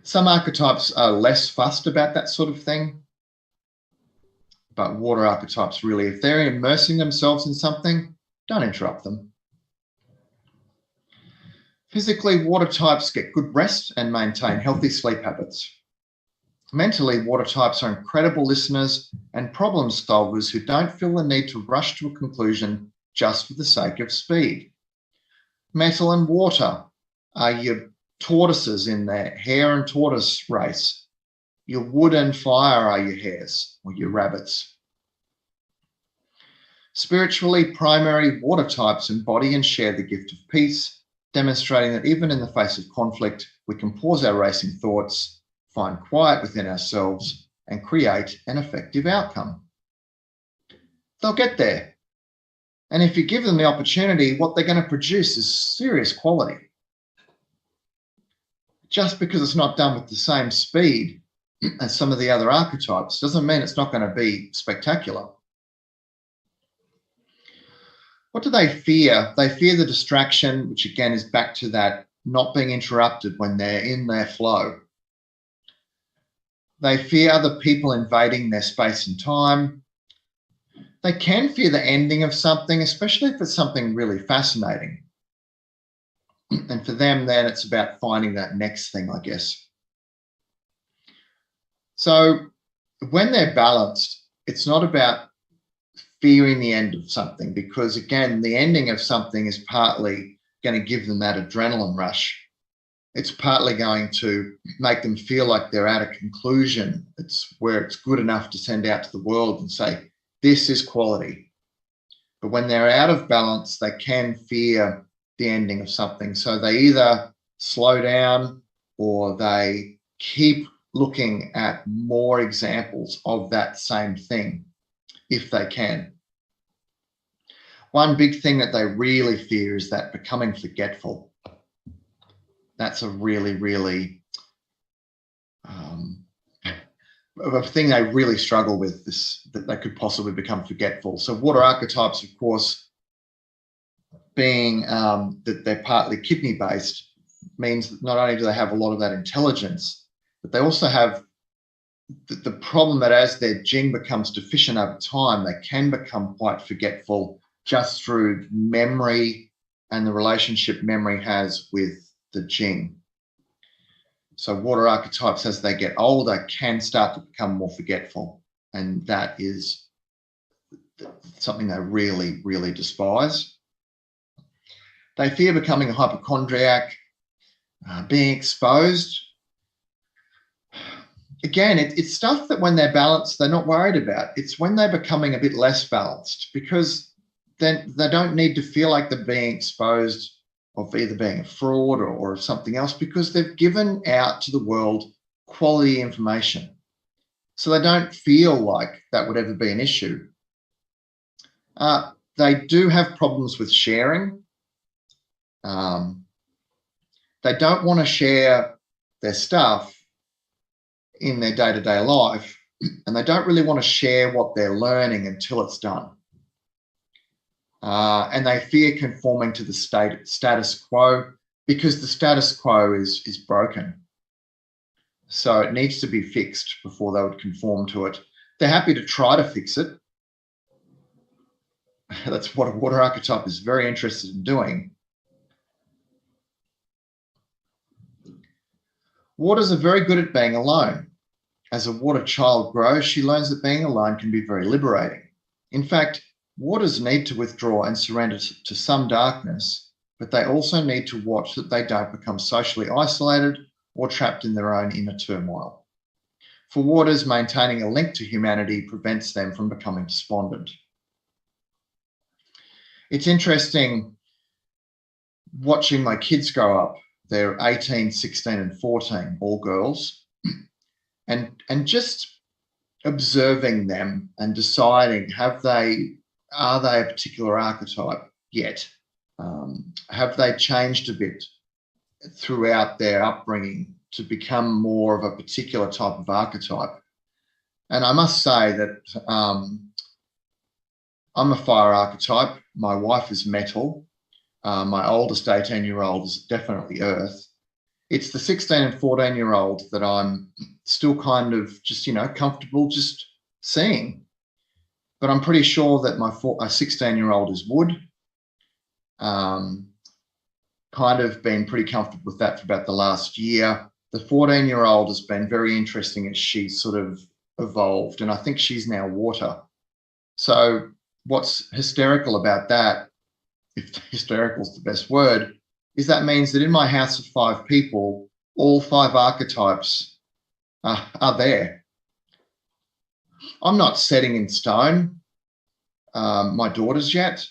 Some archetypes are less fussed about that sort of thing, but water archetypes really, if they're immersing themselves in something, don't interrupt them. Physically, water types get good rest and maintain healthy sleep habits. Mentally, water types are incredible listeners and problem solvers who don't feel the need to rush to a conclusion just for the sake of speed. Metal and water are your tortoises in the hare and tortoise race. Your wood and fire are your hares or your rabbits. Spiritually, primary water types embody and share the gift of peace, demonstrating that even in the face of conflict, we can pause our racing thoughts, find quiet within ourselves, and create an effective outcome. They'll get there. And if you give them the opportunity, what they're going to produce is serious quality. Just because it's not done with the same speed as some of the other archetypes doesn't mean it's not going to be spectacular. What do they fear? They fear the distraction, which again is back to that not being interrupted when they're in their flow. They fear other people invading their space and time. They can fear the ending of something, especially if it's something really fascinating. And for them, then it's about finding that next thing, I guess. So when they're balanced, it's not about fearing the end of something, because again, the ending of something is partly going to give them that adrenaline rush. It's partly going to make them feel like they're at a conclusion. It's where it's good enough to send out to the world and say, this is quality. But when they're out of balance, they can fear the ending of something. So they either slow down or they keep looking at more examples of that same thing if they can. One big thing that they really fear is that becoming forgetful. That's a really, really a thing they really struggle with, this, that they could possibly become forgetful. So water archetypes, of course, being that they're partly kidney based, means that not only do they have a lot of that intelligence, but they also have the problem that as their Jing becomes deficient over time, they can become quite forgetful just through memory and the relationship memory has with the Jing. So water archetypes, as they get older, can start to become more forgetful. And that is something they really, really despise. They fear becoming a hypochondriac, being exposed. Again, it's stuff that when they're balanced, they're not worried about. It's when they're becoming a bit less balanced, because then they don't need to feel like they're being exposed of either being a fraud or something else, because they've given out to the world quality information. So they don't feel like that would ever be an issue. They do have problems with sharing. They don't want to share their stuff in their day-to-day life, and they don't really want to share what they're learning until it's done. And they fear conforming to the status quo, because the status quo is broken. So it needs to be fixed before they would conform to it. They're happy to try to fix it. That's what a water archetype is very interested in doing. Waters are very good at being alone. As a water child grows, she learns that being alone can be very liberating. In fact, waters need to withdraw and surrender to some darkness, but they also need to watch that they don't become socially isolated or trapped in their own inner turmoil. For waters, maintaining a link to humanity prevents them from becoming despondent. It's interesting watching my kids grow up. they're 18, 16, and 14, all girls, and just observing them and deciding, are they a particular archetype yet? Have they changed a bit throughout their upbringing to become more of a particular type of archetype? And I must say that I'm a fire archetype. My wife is metal. My oldest 18-year-old is definitely earth. It's the 16 and 14-year-old that I'm still kind of just, comfortable just seeing. But I'm pretty sure that my 16-year-old is wood. Kind of been pretty comfortable with that for about the last year. The 14-year-old has been very interesting as she's sort of evolved, and I think she's now water. So what's hysterical about that, if hysterical is the best word, is that means that in my house of 5 people, all 5 archetypes are there. I'm not setting in stone my daughters yet.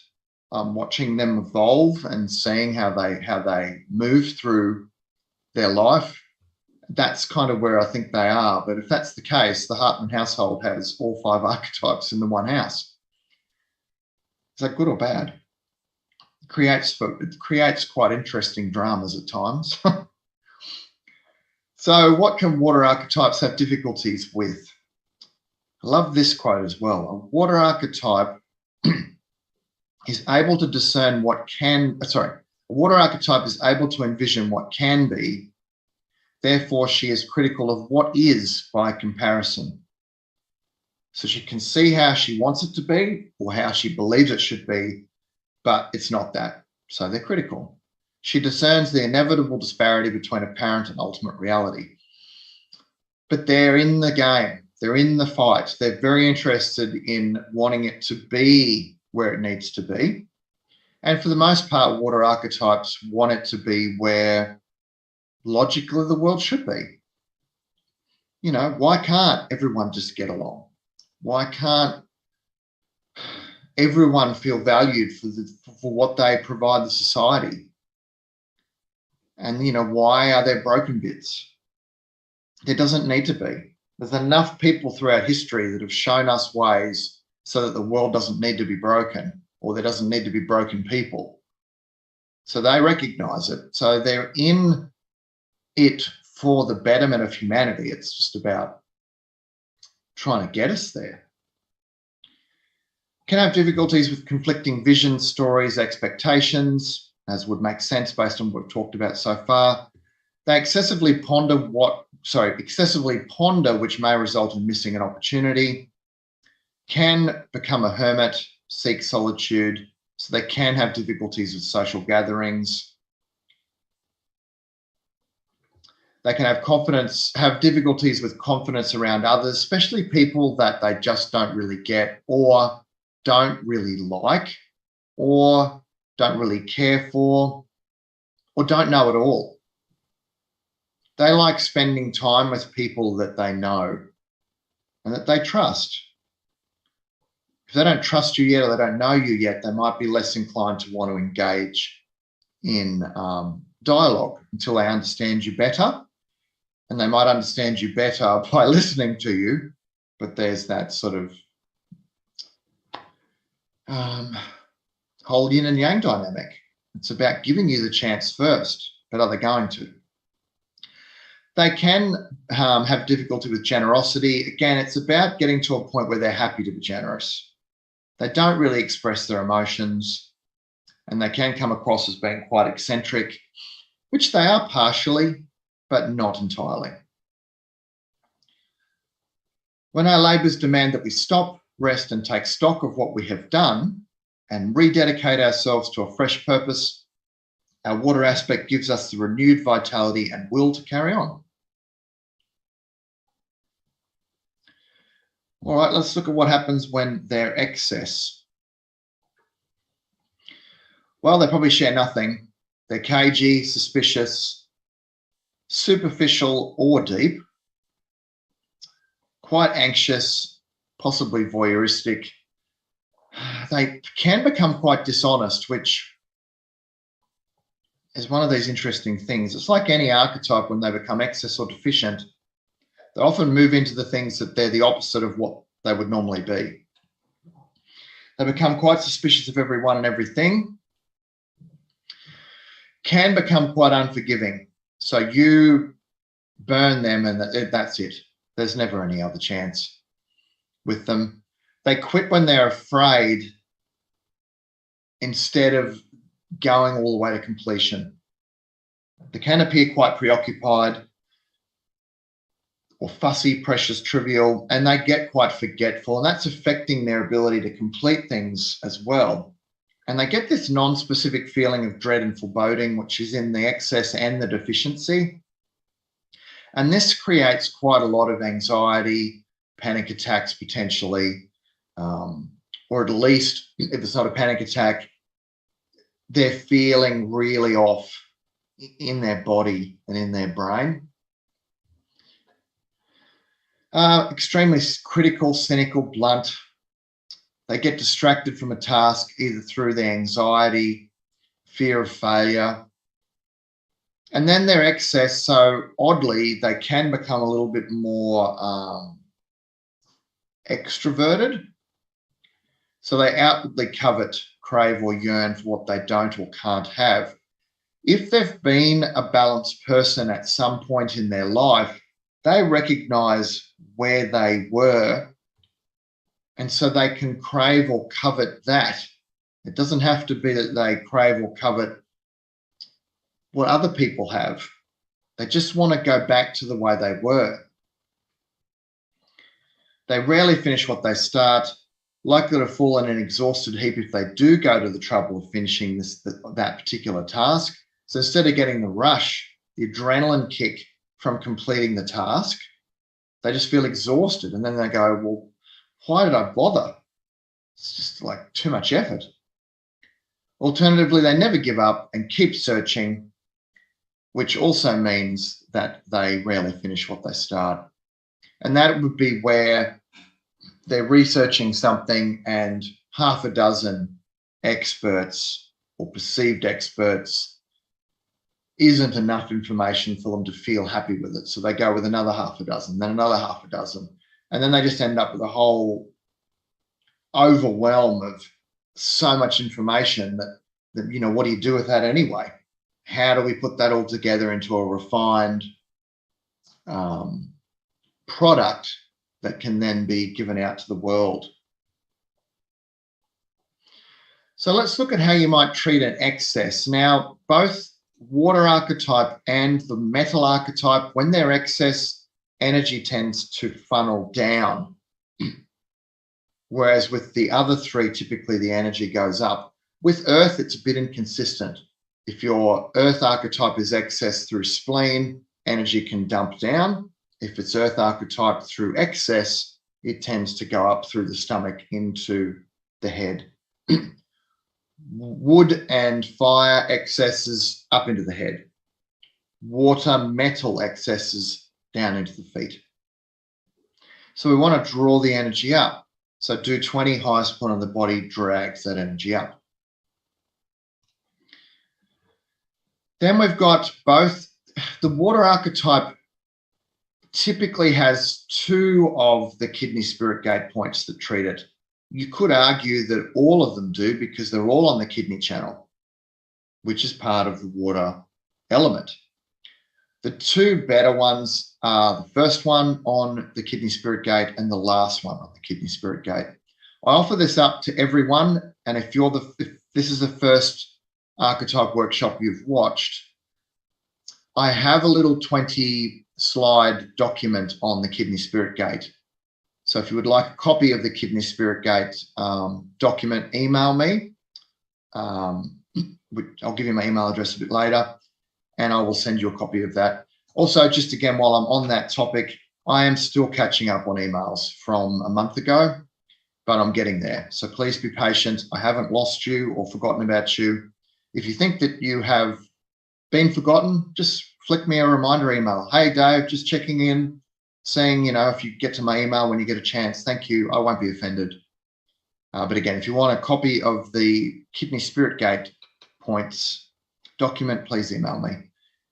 I'm watching them evolve and seeing how they move through their life. That's kind of where I think they are. But if that's the case, the Hartman household has all 5 archetypes in the one house. Is that good or bad? It creates quite interesting dramas at times. So what can water archetypes have difficulties with? I love this quote as well. A water archetype is able to discern a water archetype is able to envision what can be. Therefore, she is critical of what is by comparison. So she can see how she wants it to be or how she believes it should be, but it's not that. So they're critical. She discerns the inevitable disparity between apparent and ultimate reality. But they're in the game. They're in the fight. They're very interested in wanting it to be where it needs to be. And for the most part, water archetypes want it to be where logically the world should be. Why can't everyone just get along? Why can't everyone feel valued for what they provide the society? And, why are there broken bits? There doesn't need to be. There's enough people throughout history that have shown us ways so that the world doesn't need to be broken, or there doesn't need to be broken people. So they recognize it. So they're in it for the betterment of humanity. It's just about trying to get us there. Can have difficulties with conflicting visions, stories, expectations, as would make sense based on what we've talked about so far. They excessively ponder, which may result in missing an opportunity. Can become a hermit, seek solitude, so they can have difficulties with social gatherings. They can have difficulties with confidence around others, especially people that they just don't really get or don't really like or don't really care for or don't know at all. They like spending time with people that they know and that they trust. If they don't trust you yet or they don't know you yet, they might be less inclined to want to engage in dialogue until they understand you better. And they might understand you better by listening to you, but there's that sort of whole yin and yang dynamic. It's about giving you the chance first, but are they going to? They can have difficulty with generosity. Again, it's about getting to a point where they're happy to be generous. They don't really express their emotions, and they can come across as being quite eccentric, which they are partially, but not entirely. When our labours demand that we stop, rest, and take stock of what we have done and rededicate ourselves to a fresh purpose, our water aspect gives us the renewed vitality and will to carry on. All right, let's look at what happens when they're excess. Well, they probably share nothing. They're cagey, suspicious, superficial or deep, quite anxious, possibly voyeuristic. They can become quite dishonest, which is one of these interesting things. It's like any archetype, when they become excess or deficient, they often move into the things that they're the opposite of what they would normally be. They become quite suspicious of everyone and everything, can become quite unforgiving. So you burn them and that's it. There's never any other chance with them. They quit when they're afraid instead of going all the way to completion. They can appear quite preoccupied or fussy, precious, trivial, and they get quite forgetful, and that's affecting their ability to complete things as well. And they get this non-specific feeling of dread and foreboding, which is in the excess and the deficiency. And this creates quite a lot of anxiety, panic attacks potentially, or at least if it's not a panic attack, they're feeling really off in their body and in their brain. Extremely critical, cynical, blunt. They get distracted from a task either through their anxiety, fear of failure, and then their excess. So oddly, they can become a little bit more extroverted. So they outwardly covet, crave, or yearn for what they don't or can't have. If they've been a balanced person at some point in their life, they recognize where they were, and so they can crave or covet that. It doesn't have to be that they crave or covet what other people have. They just want to go back to the way they were. They rarely finish what they start, likely to fall in an exhausted heap if they do go to the trouble of finishing that particular task. So instead of getting the rush, the adrenaline kick from completing the task, they just feel exhausted, and then they go, well, why did I bother? It's just like too much effort. Alternatively, they never give up and keep searching, which also means that they rarely finish what they start. And that would be where they're researching something and half a dozen experts or perceived experts isn't enough information for them to feel happy with it. So they go with another half a dozen, then another half a dozen, and then they just end up with a whole overwhelm of so much information that you know, what do you do with that anyway? How do we put that all together into a refined product that can then be given out to the world? So let's look at how you might treat an excess. Now, both water archetype and the metal archetype, when they're excess, energy tends to funnel down. Whereas with the other three, typically the energy goes up. With earth, it's a bit inconsistent. If your earth archetype is excess through spleen, energy can dump down. If it's earth archetype through excess, it tends to go up through the stomach into the head. Wood and fire excesses up into the head. Water, metal excesses down into the feet. So we want to draw the energy up. So do 20, highest point on the body drags that energy up. Then we've got both. The water archetype typically has two of the kidney spirit gate points that treat it. You could argue that all of them do because they're all on the kidney channel, which is part of the water element. The two better ones are the first one on the kidney spirit gate and the last one on the kidney spirit gate. I offer this up to everyone, and if this is the first archetype workshop you've watched, I have a little 20-slide document on the kidney spirit gate. So if you would like a copy of the kidney spirit gate document, email me. I'll give you my email address a bit later, and I will send you a copy of that. Also, just again, while I'm on that topic, I am still catching up on emails from a month ago, but I'm getting there. So please be patient. I haven't lost you or forgotten about you. If you think that you have been forgotten, just flick me a reminder email. Hey, Dave, just checking in, saying, you know, if you get to my email when you get a chance, thank you. I won't be offended. But again, if you want a copy of the kidney spirit gate points document, please email me.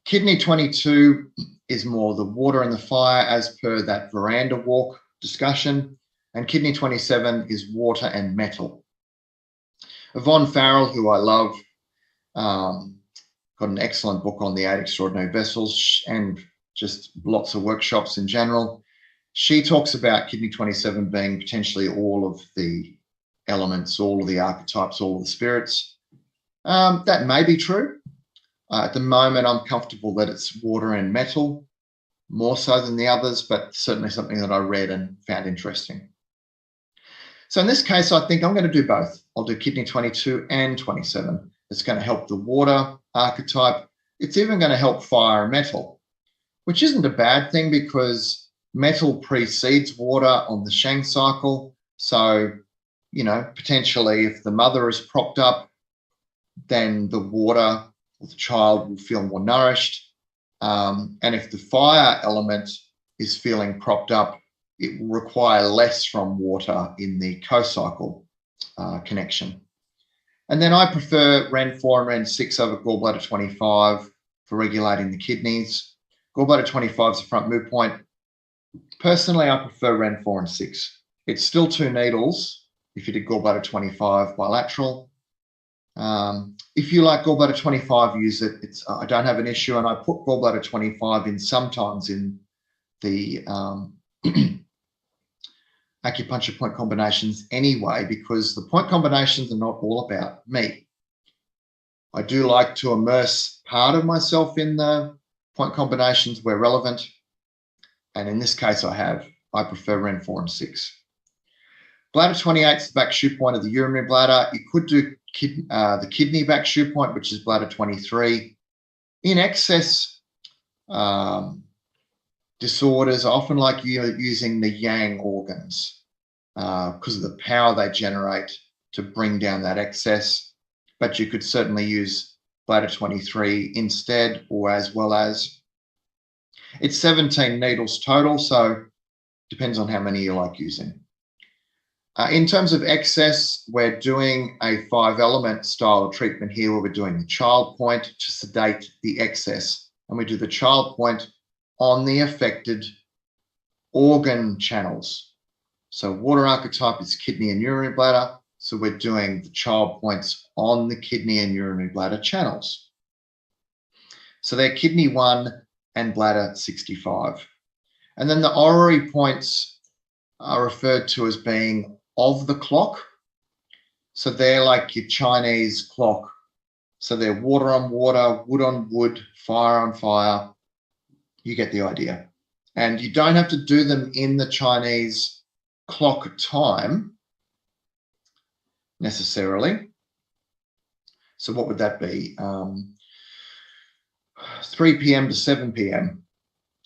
Kidney 22 is more the water and the fire as per that veranda walk discussion. And kidney 27 is water and metal. Yvonne Farrell, who I love, got an excellent book on the 8 extraordinary vessels and just lots of workshops in general. She talks about kidney 27 being potentially all of the elements, all of the archetypes, all of the spirits. That may be true. At the moment, I'm comfortable that it's water and metal, more so than the others, but certainly something that I read and found interesting. So in this case, I think I'm going to do both. I'll do kidney 22 and 27. It's going to help the water archetype. It's even going to help fire and metal, which isn't a bad thing because metal precedes water on the Shén cycle. So, you know, potentially if the mother is propped up, then the water or the child will feel more nourished. And if the fire element is feeling propped up, it will require less from water in the co-cycle connection. And then I prefer Ren 4 and Ren 6 over gallbladder 25 for regulating the kidneys. Gallbladder 25 is the front move point. Personally, I prefer Ren 4 and 6. It's still 2 needles if you did gallbladder 25 bilateral. If you like gallbladder 25, use it. I don't have an issue, and I put gallbladder 25 in sometimes in the acupuncture point combinations anyway, because the point combinations are not all about me. I do like to immerse part of myself in the point combinations where relevant. And in this case, I prefer Ren 4 and 6. Bladder 28 is the back shoe point of the urinary bladder. You could do the kidney back shoe point, which is bladder 23. In excess disorders, I often like using the yang organs because of the power they generate to bring down that excess. But you could certainly use bladder 23 instead, or as well as. It's 17 needles total, so depends on how many you like using. In terms of excess, we're doing a 5 element style of treatment here where we're doing the child point to sedate the excess. And we do the child point on the affected organ channels. So water archetype is kidney and urinary bladder. So we're doing the child points on the kidney and urinary bladder channels. So they're kidney 1 and bladder 65. And then the orrery points are referred to as being of the clock. So they're like your Chinese clock. So they're water on water, wood on wood, fire on fire. You get the idea. And you don't have to do them in the Chinese clock time necessarily. So what would that be? 3 p.m. to 7 p.m.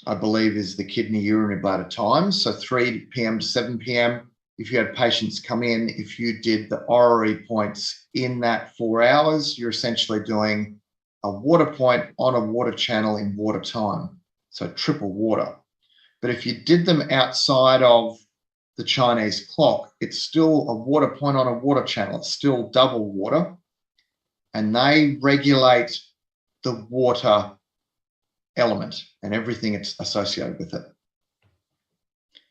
I believe is the kidney urinary bladder time. So 3 p.m. to 7 p.m. If you had patients come in, if you did the orrery points in that 4 hours, you're essentially doing a water point on a water channel in water time. So triple water. But if you did them outside of the Chinese clock, it's still a water point on a water channel. It's still double water. And they regulate the water element and everything it's associated with it.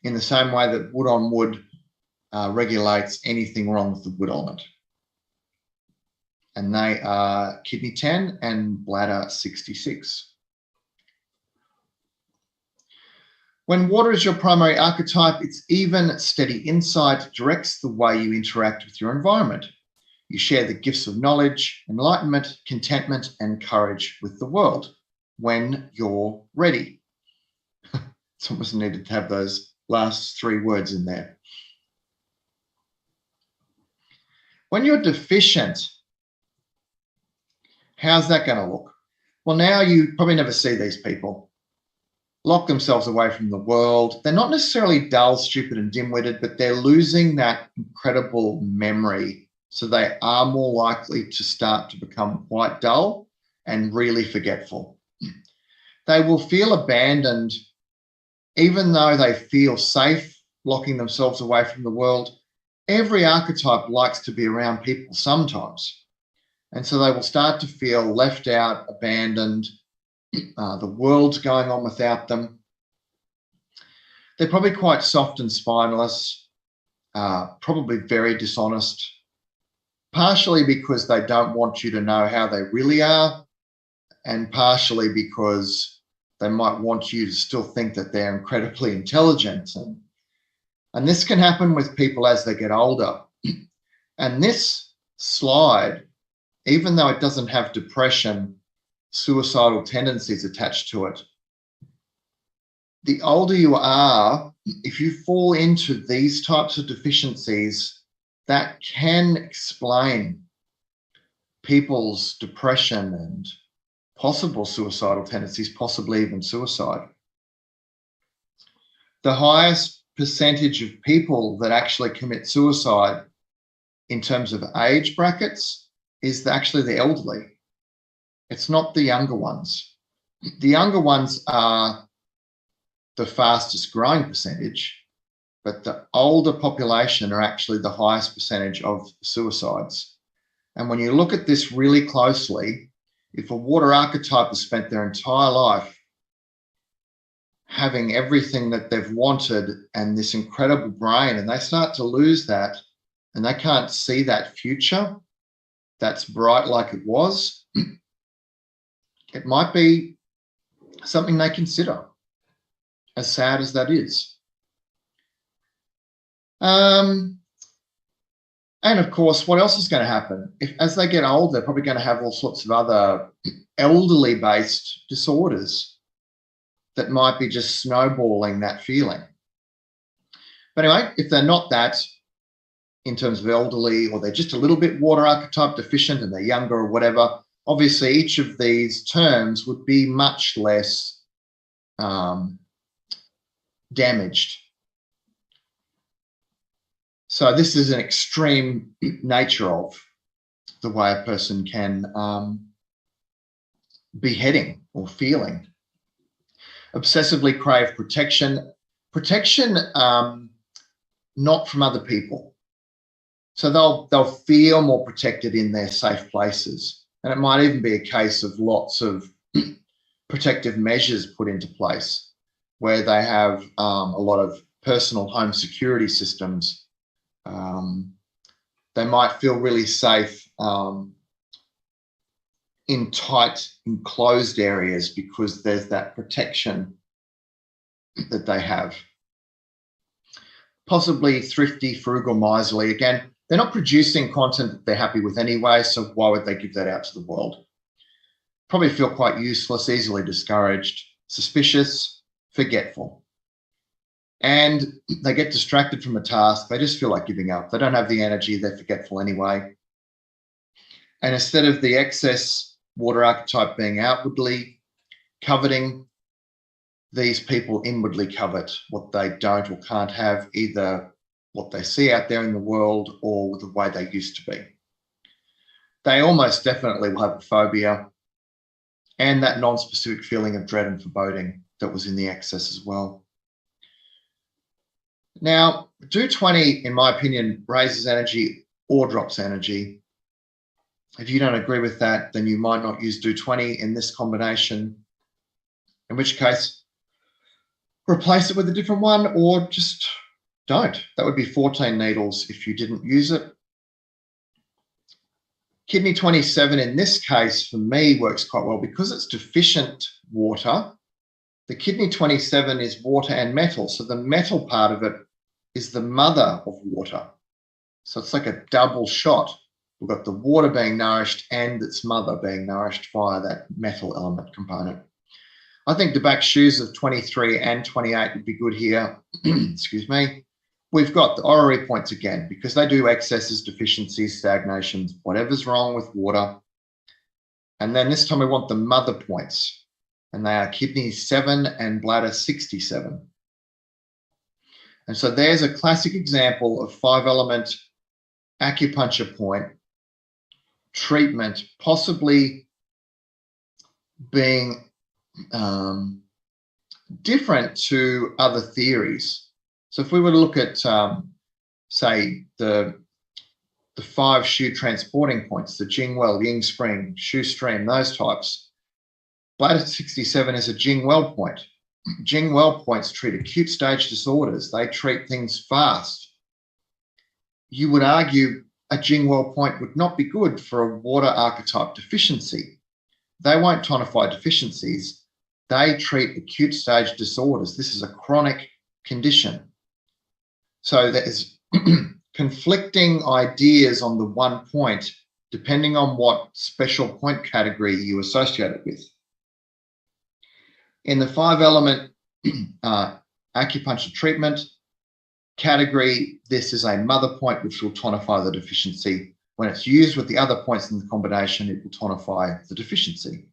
In the same way that wood on wood regulates anything wrong with the wood element. And they are kidney 10 and bladder 66. When water is your primary archetype, its even, steady insight directs the way you interact with your environment. You share the gifts of knowledge, enlightenment, contentment, and courage with the world when you're ready. It's almost needed to have those last 3 words in there. When you're deficient, how's that going to look? Well, now you probably never see these people. Lock themselves away from the world. They're not necessarily dull, stupid, and dim-witted, but they're losing that incredible memory. So they are more likely to start to become quite dull and really forgetful. They will feel abandoned, even though they feel safe, locking themselves away from the world. Every archetype likes to be around people sometimes. And so they will start to feel left out, abandoned. The world's going on without them. They're probably quite soft and spineless, probably very dishonest, partially because they don't want you to know how they really are, and partially because they might want you to still think that they're incredibly intelligent. And this can happen with people as they get older. And this slide, even though it doesn't have depression, suicidal tendencies attached to it, the older you are, if you fall into these types of deficiencies, that can explain people's depression and possible suicidal tendencies, possibly even suicide. The highest percentage of people that actually commit suicide in terms of age brackets is actually the elderly. It's not the younger ones. The younger ones are the fastest growing percentage, but the older population are actually the highest percentage of suicides. And when you look at this really closely, if a water archetype has spent their entire life having everything that they've wanted and this incredible brain, and they start to lose that and they can't see that future that's bright like it was, it might be something they consider, as sad as that is. And of course, what else is going to happen? As they get older, they're probably going to have all sorts of other elderly-based disorders that might be just snowballing that feeling. But anyway, if they're not that in terms of elderly, or they're just a little bit water archetype deficient and they're younger or whatever, obviously each of these terms would be much less damaged. So this is an extreme nature of the way a person can be heading or feeling. Obsessively crave protection. Protection, not from other people. So they'll feel more protected in their safe places. And it might even be a case of lots of protective measures put into place where they have a lot of personal home security systems. They might feel really safe in tight, enclosed areas because there's that protection that they have. Possibly thrifty, frugal, miserly. Again, they're not producing content that they're happy with anyway, so why would they give that out to the world? Probably feel quite useless, easily discouraged, suspicious, forgetful. And they get distracted from a task. They just feel like giving up. They don't have the energy. They're forgetful anyway. And instead of the excess water archetype being outwardly coveting, these people inwardly covet what they don't or can't have, either what they see out there in the world or the way they used to be. They almost definitely will have a phobia and that non-specific feeling of dread and foreboding that was in the excess as well. Now, do 20, in my opinion, raises energy or drops energy. If you don't agree with that, then you might not use do 20 in this combination, in which case, replace it with a different one or just don't. That would be 14 needles if you didn't use it. Kidney 27 in this case, for me, works quite well because it's deficient water. The kidney 27 is water and metal. So the metal part of it is the mother of water. So it's like a double shot. We've got the water being nourished and its mother being nourished via that metal element component. I think the back shoes of 23 and 28 would be good here. Excuse me. We've got the orrery points again because they do excesses, deficiencies, stagnations, whatever's wrong with water. And then this time we want the mother points, and they are kidney 7 and bladder 67. And so there's a classic example of 5 element acupuncture point treatment, possibly being different to other theories. So if we were to look at, say, the the 5 shu transporting points, the Jing well, Ying spring, shu stream, those types. Bladder 67 is a Jing well point. Jing well points treat acute stage disorders. They treat things fast. You would argue a Jing well point would not be good for a water archetype deficiency. They won't tonify deficiencies. They treat acute stage disorders. This is a chronic condition. So there's conflicting ideas on the one point, depending on what special point category you associate it with. In the 5 element acupuncture treatment category, this is a mother point which will tonify the deficiency. When it's used with the other points in the combination, it will tonify the deficiency.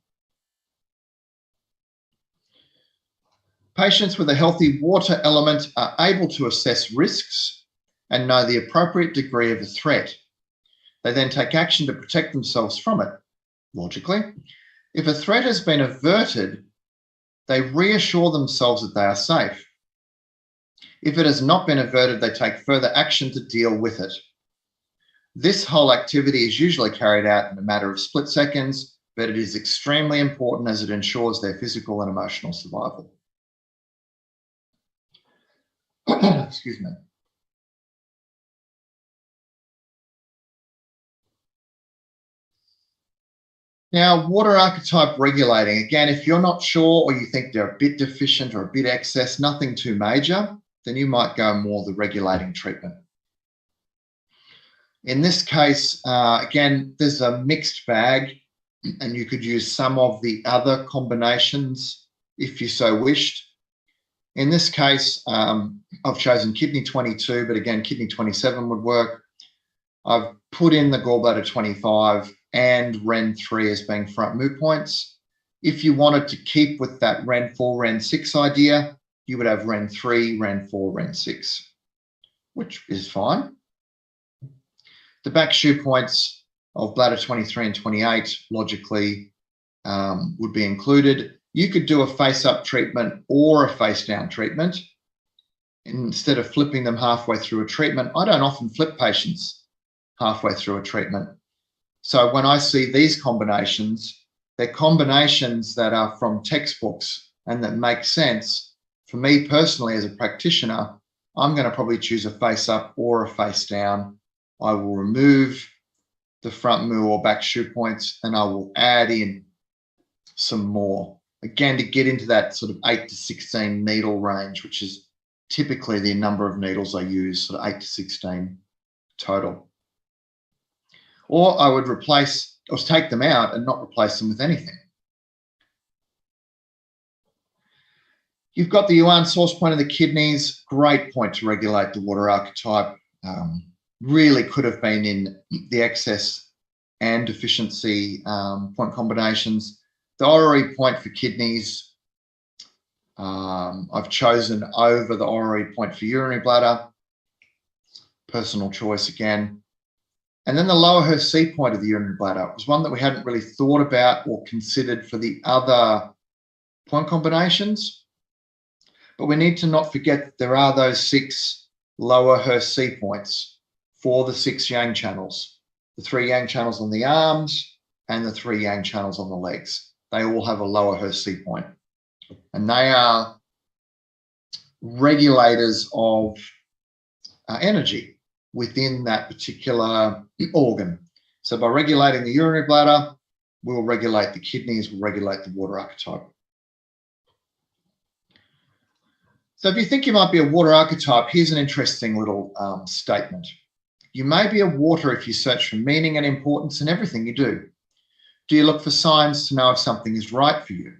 Patients with a healthy water element are able to assess risks and know the appropriate degree of a threat. They then take action to protect themselves from it. Logically, if a threat has been averted, they reassure themselves that they are safe. If it has not been averted, they take further action to deal with it. This whole activity is usually carried out in a matter of split seconds, but it is extremely important as it ensures their physical and emotional survival. Excuse me. Now, water archetype regulating. Again, if you're not sure or you think they're a bit deficient or a bit excess, nothing too major, then you might go more the regulating treatment. In this case, again, there's a mixed bag, and you could use some of the other combinations if you so wished. In this case, I've chosen kidney 22, but again, kidney 27 would work. I've put in the gallbladder 25 and Ren 3 as being front moot points. If you wanted to keep with that Ren 4, Ren 6 idea, you would have Ren 3, Ren 4, Ren 6, which is fine. The back shu points of bladder 23 and 28 logically would be included. You could do a face-up treatment or a face-down treatment. Instead of flipping them halfway through a treatment, I don't often flip patients halfway through a treatment. So when I see these combinations, they're combinations that are from textbooks and that make sense. For me personally, as a practitioner, I'm going to probably choose a face-up or a face-down. I will remove the front mu or back shu points and I will add in some more. Again, to get into that sort of 8 to 16 needle range, which is typically the number of needles I use, sort of 8 to 16 total. Or I would replace or take them out and not replace them with anything. You've got the Yuan source point of the kidneys, great point to regulate the water archetype. Really could have been in the excess and deficiency point combinations. The orrery point for kidneys, I've chosen over the orrery point for urinary bladder. Personal choice again. And then the lower Her-C point of the urinary bladder was one that we hadn't really thought about or considered for the other point combinations. But we need to not forget that there are those 6 lower Her-C points for the 6 yang channels. The 3 yang channels on the arms and the 3 yang channels on the legs. They all have a lower Her-C point. And they are regulators of energy within that particular organ. So by regulating the urinary bladder, we'll regulate the kidneys, we'll regulate the water archetype. So if you think you might be a water archetype, here's an interesting little statement. You may be a water if you search for meaning and importance in everything you do. Do you look for signs to know if something is right for you?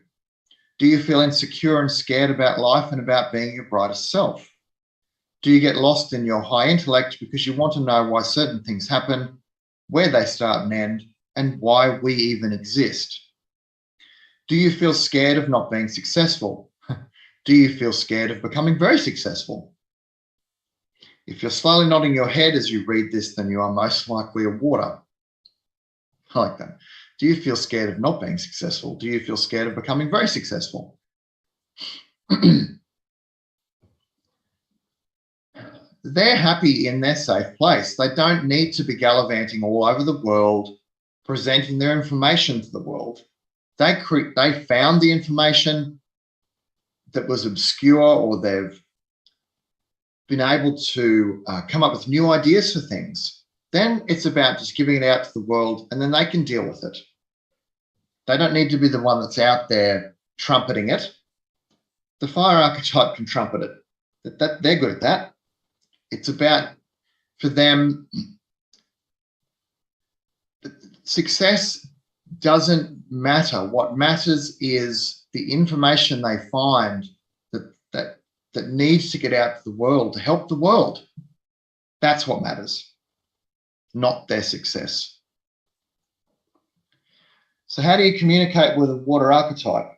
Do you feel insecure and scared about life and about being your brightest self? Do you get lost in your high intellect because you want to know why certain things happen, where they start and end, and why we even exist? Do you feel scared of not being successful? Do you feel scared of becoming very successful? If you're slowly nodding your head as you read this, then you are most likely a water. I like that. Do you feel scared of not being successful? Do you feel scared of becoming very successful? they're happy in their safe place. They don't need to be gallivanting all over the world, presenting their information to the world. They found the information that was obscure, or they've been able to come up with new ideas for things. Then it's about just giving it out to the world, and then they can deal with it. They don't need to be the one that's out there trumpeting it. The fire archetype can trumpet it. They're good at that. It's about, for them, success doesn't matter. What matters is the information they find that needs to get out to the world to help the world. That's what matters, not their success. So how do you communicate with a water archetype?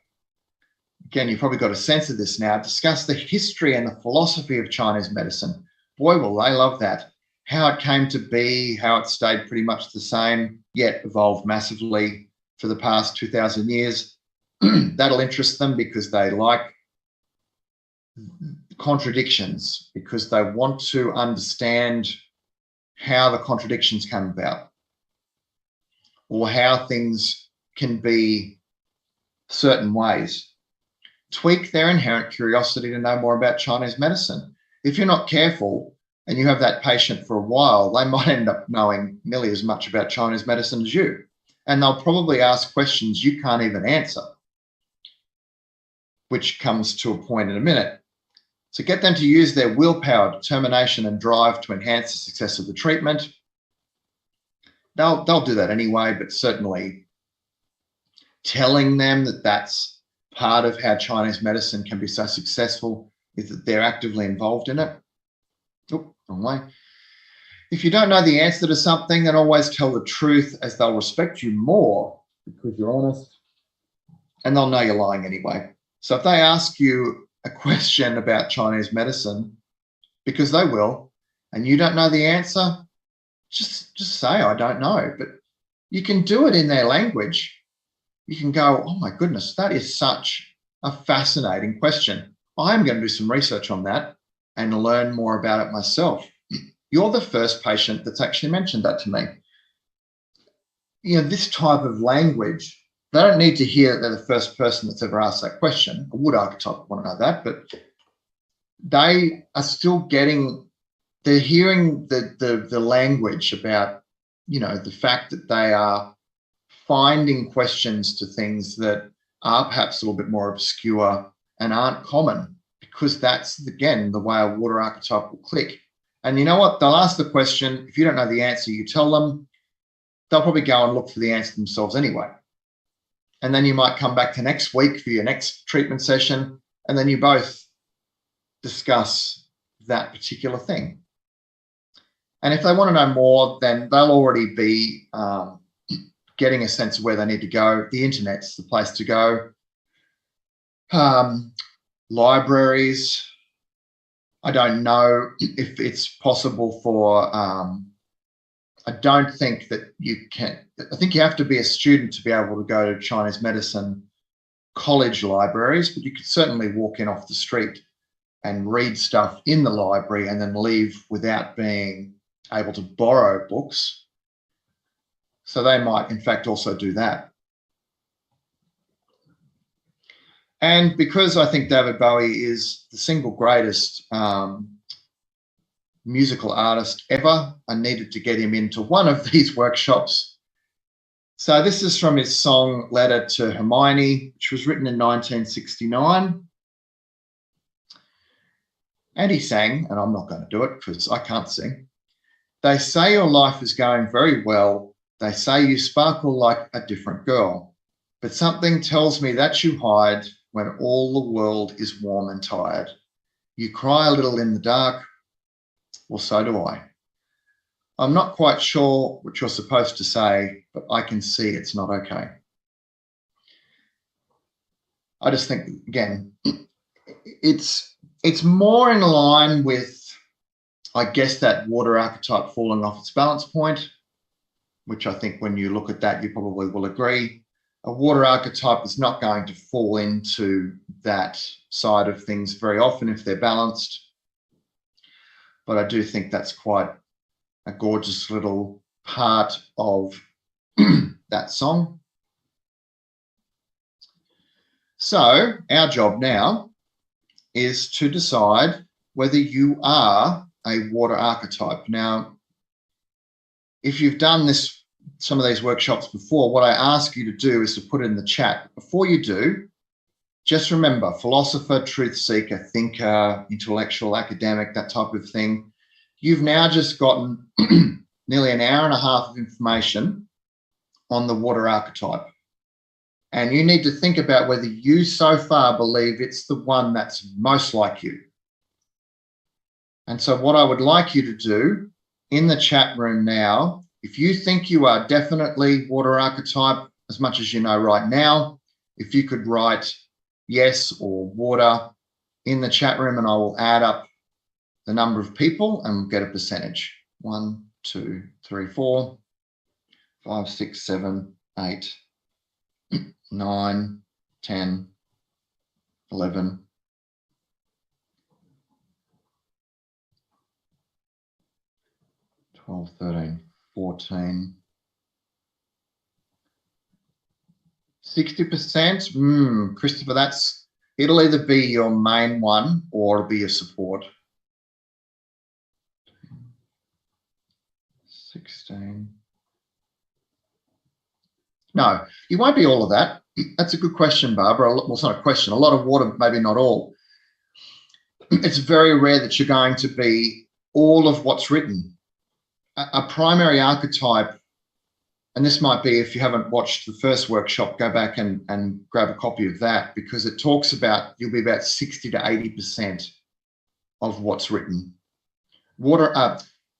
Again, you've probably got a sense of this now. Discuss the history and the philosophy of Chinese medicine. Boy, will they love that. How it came to be, how it stayed pretty much the same, yet evolved massively for the past 2,000 years. That'll interest them because they like contradictions, because they want to understand how the contradictions come about, or how things can be certain ways. Tweak their inherent curiosity to know more about Chinese medicine. If you're not careful and you have that patient for a while, they might end up knowing nearly as much about Chinese medicine as you. And they'll probably ask questions you can't even answer, which comes to a point in a minute. So get them to use their willpower, determination, and drive to enhance the success of the treatment. They'll do that anyway, but certainly telling them that that's part of how Chinese medicine can be so successful is that they're actively involved in it. Oh, wrong way. If you don't know the answer to something, then always tell the truth, as they'll respect you more because you're honest, and they'll know you're lying anyway. So if they ask you a question about Chinese medicine, because they will, and you don't know the answer, just say, I don't know. But you can do it in their language. You can go, oh my goodness, that is such a fascinating question. I'm going to do some research on that and learn more about it myself. You're the first patient that's actually mentioned that to me. You know, this type of language, they don't need to hear that they're the first person that's ever asked that question. A wood archetype would want to know that, but they are still they're hearing the language about, you know, the fact that they are finding questions to things that are perhaps a little bit more obscure and aren't common, because that's, again, the way a water archetype will click. And you know what? They'll ask the question. If you don't know the answer, you tell them. They'll probably go and look for the answer themselves anyway. And then you might come back to next week for your next treatment session, and then you both discuss that particular thing. And if they want to know more, then they'll already be getting a sense of where they need to go. The internet's the place to go. Libraries. I don't know if it's possible for, I don't think that you can, I think you have to be a student to be able to go to Chinese medicine college libraries, but you could certainly walk in off the street and read stuff in the library and then leave without being able to borrow books. So they might, in fact, also do that. And because I think David Bowie is the single greatest musical artist ever, I needed to get him into one of these workshops. So this is from his song Letter to Hermione, which was written in 1969. And he sang, and I'm not going to do it because I can't sing. They say your life is going very well. They say you sparkle like a different girl. But something tells me that you hide when all the world is warm and tired. You cry a little in the dark. Well, so do I. I'm not quite sure what you're supposed to say, but I can see it's not okay. I just think, again, it's more in line with, I guess, that water archetype falling off its balance point, which I think when you look at that, you probably will agree. A water archetype is not going to fall into that side of things very often if they're balanced. but I do think that's quite a gorgeous little part of that song. So our job now is to decide whether you are a water archetype. Now, if you've done this, some of these workshops before, what I ask you to do is to put it in the chat. Before you do, just remember, philosopher, truth seeker, thinker, intellectual, academic, that type of thing. You've now just gotten nearly an hour and a half of information on the water archetype. And you need to think about whether you so far believe it's the one that's most like you. And so what I would like you to do in the chat room now, if you think you are definitely water archetype, as much as you know right now, if you could write yes or water in the chat room, and I will add up the number of people and we'll get a percentage. 1, 2, 3, 4, 5, 6, 7, 8, 9, 10, 11, 12, 13, 14, 60%. Christopher, it'll either be your main one or it'll be your support. 16. No, you won't be all of that. That's a good question, Barbara. Well, it's not a question. A lot of water, maybe not all. It's very rare that you're going to be all of what's written. A primary archetype, and this might be, if you haven't watched the first workshop, go back and grab a copy of that, because it talks about you'll be about 60 to 80% of what's written. Water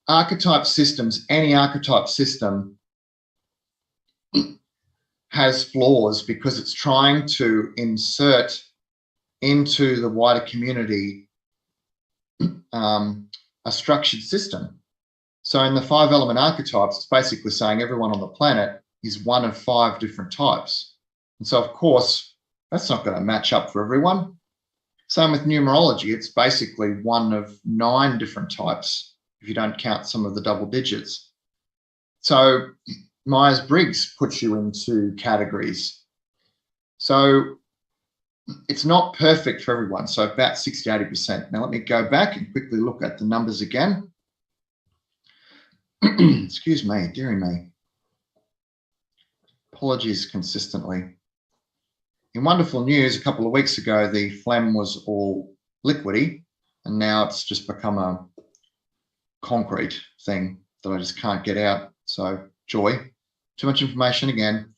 archetype systems, any archetype system has flaws because it's trying to insert into the wider community a structured system. So in the 5 element archetypes, it's basically saying everyone on the planet is one of 5 different types. And so, of course, that's not going to match up for everyone. Same with numerology. It's basically one of 9 different types if you don't count some of the double digits. So Myers-Briggs puts you into categories. So it's not perfect for everyone. So about 60, 80%. Now let me go back and quickly look at the numbers again. Excuse me, dearie me. Apologies consistently. In wonderful news, a couple of weeks ago, the phlegm was all liquidy, and now it's just become a concrete thing that I just can't get out. So joy. Too much information again.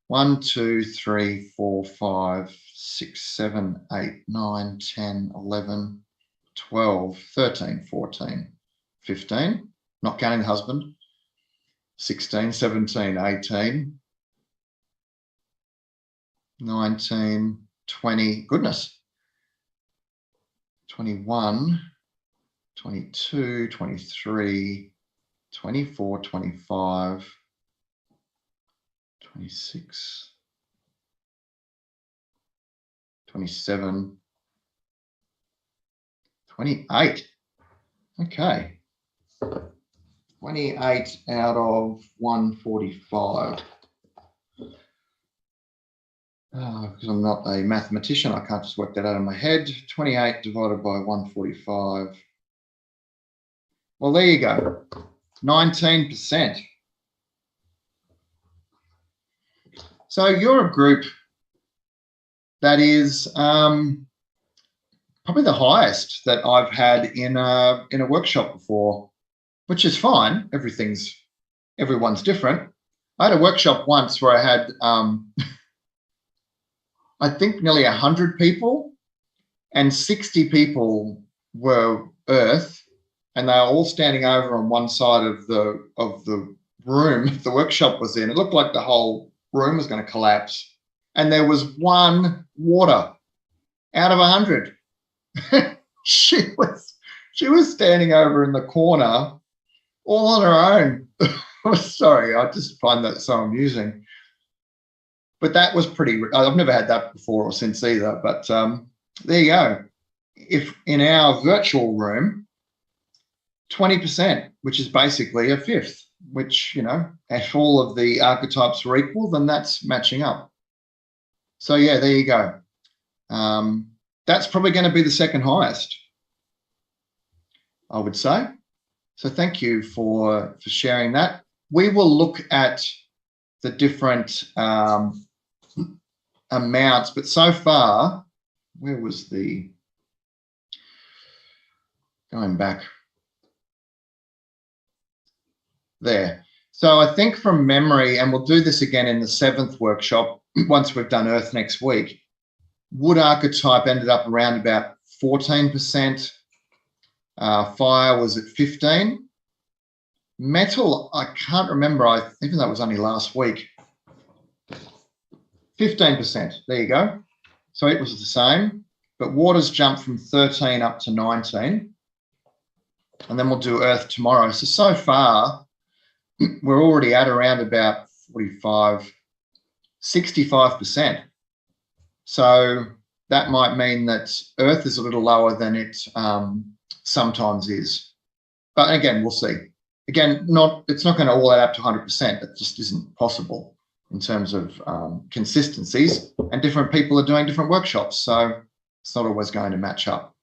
1, 2, 3, 4, 5, 6, 7, 8, 9, 10, 11, 12, 13, 14, 15. Not counting the husband, 16, 17, 18, 19, 20, goodness, 21, 22, 23, 24, 25, 26, 27, 28. Okay. 28 out of 145. Because I'm not a mathematician, I can't just work that out in my head. 28 divided by 145. Well, there you go. 19%. So you're a group that is probably the highest that I've had in a workshop before, which is fine. Everyone's different. I had a workshop once where I had, I think nearly 100 people, and 60 people were Earth, and they were all standing over on one side of the room the workshop was in. It looked like the whole room was going to collapse, and there was one water out of 100. She was standing over in the corner all on her own. Sorry, I just find that so amusing. But that was I've never had that before or since either, but there you go. If in our virtual room, 20%, which is basically a fifth, which, if all of the archetypes were equal, then that's matching up. So yeah, there you go. That's probably going to be the second highest, I would say. So thank you for sharing that. We will look at the different amounts, but so far, where was the, going back there. So I think from memory, and we'll do this again in the 7th workshop, once we've done Earth next week, wood archetype ended up around about 14%. Fire was at 15%. Metal, I can't remember, even though it was only last week. 15%, there you go. So it was the same, but water's jumped from 13 up to 19. And then we'll do Earth tomorrow. So far, we're already at around about 65%. So that might mean that Earth is a little lower than it sometimes is. But again, we'll see. Again, it's not going to all add up to 100%. It just isn't possible in terms of consistencies. And different people are doing different workshops. So it's not always going to match up.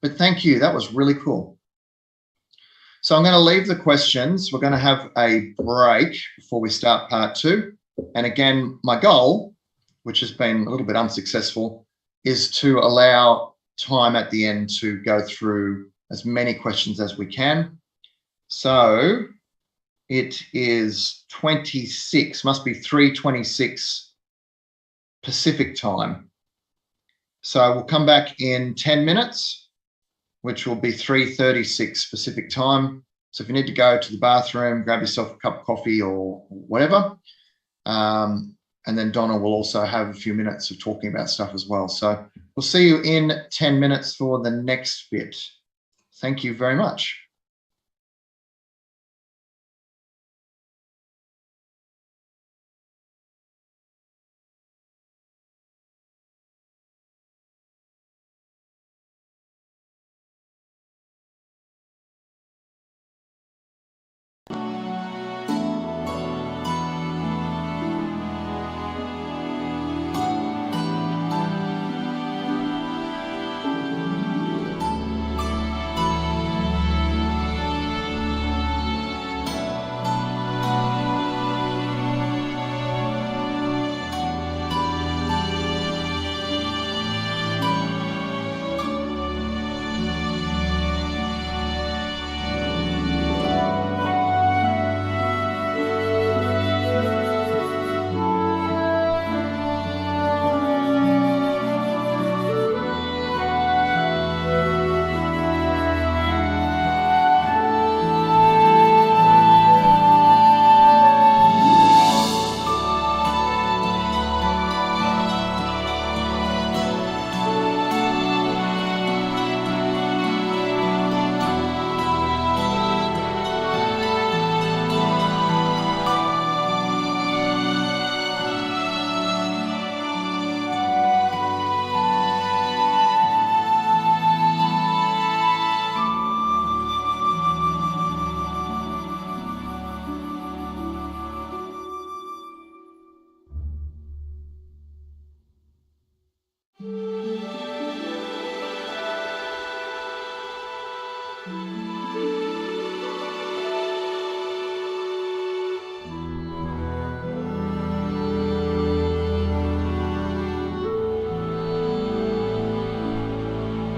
But thank you. That was really cool. So I'm going to leave the questions. We're going to have a break before we start part 2. And again, my goal, which has been a little bit unsuccessful, is to allow time at the end to go through as many questions as we can. So it is 26, must be 3:26 Pacific time. So we'll come back in 10 minutes, which will be 3:36 Pacific time. So if you need to go to the bathroom, grab yourself a cup of coffee or whatever. And then Donna will also have a few minutes of talking about stuff as well. So we'll see you in 10 minutes for the next bit. Thank you very much.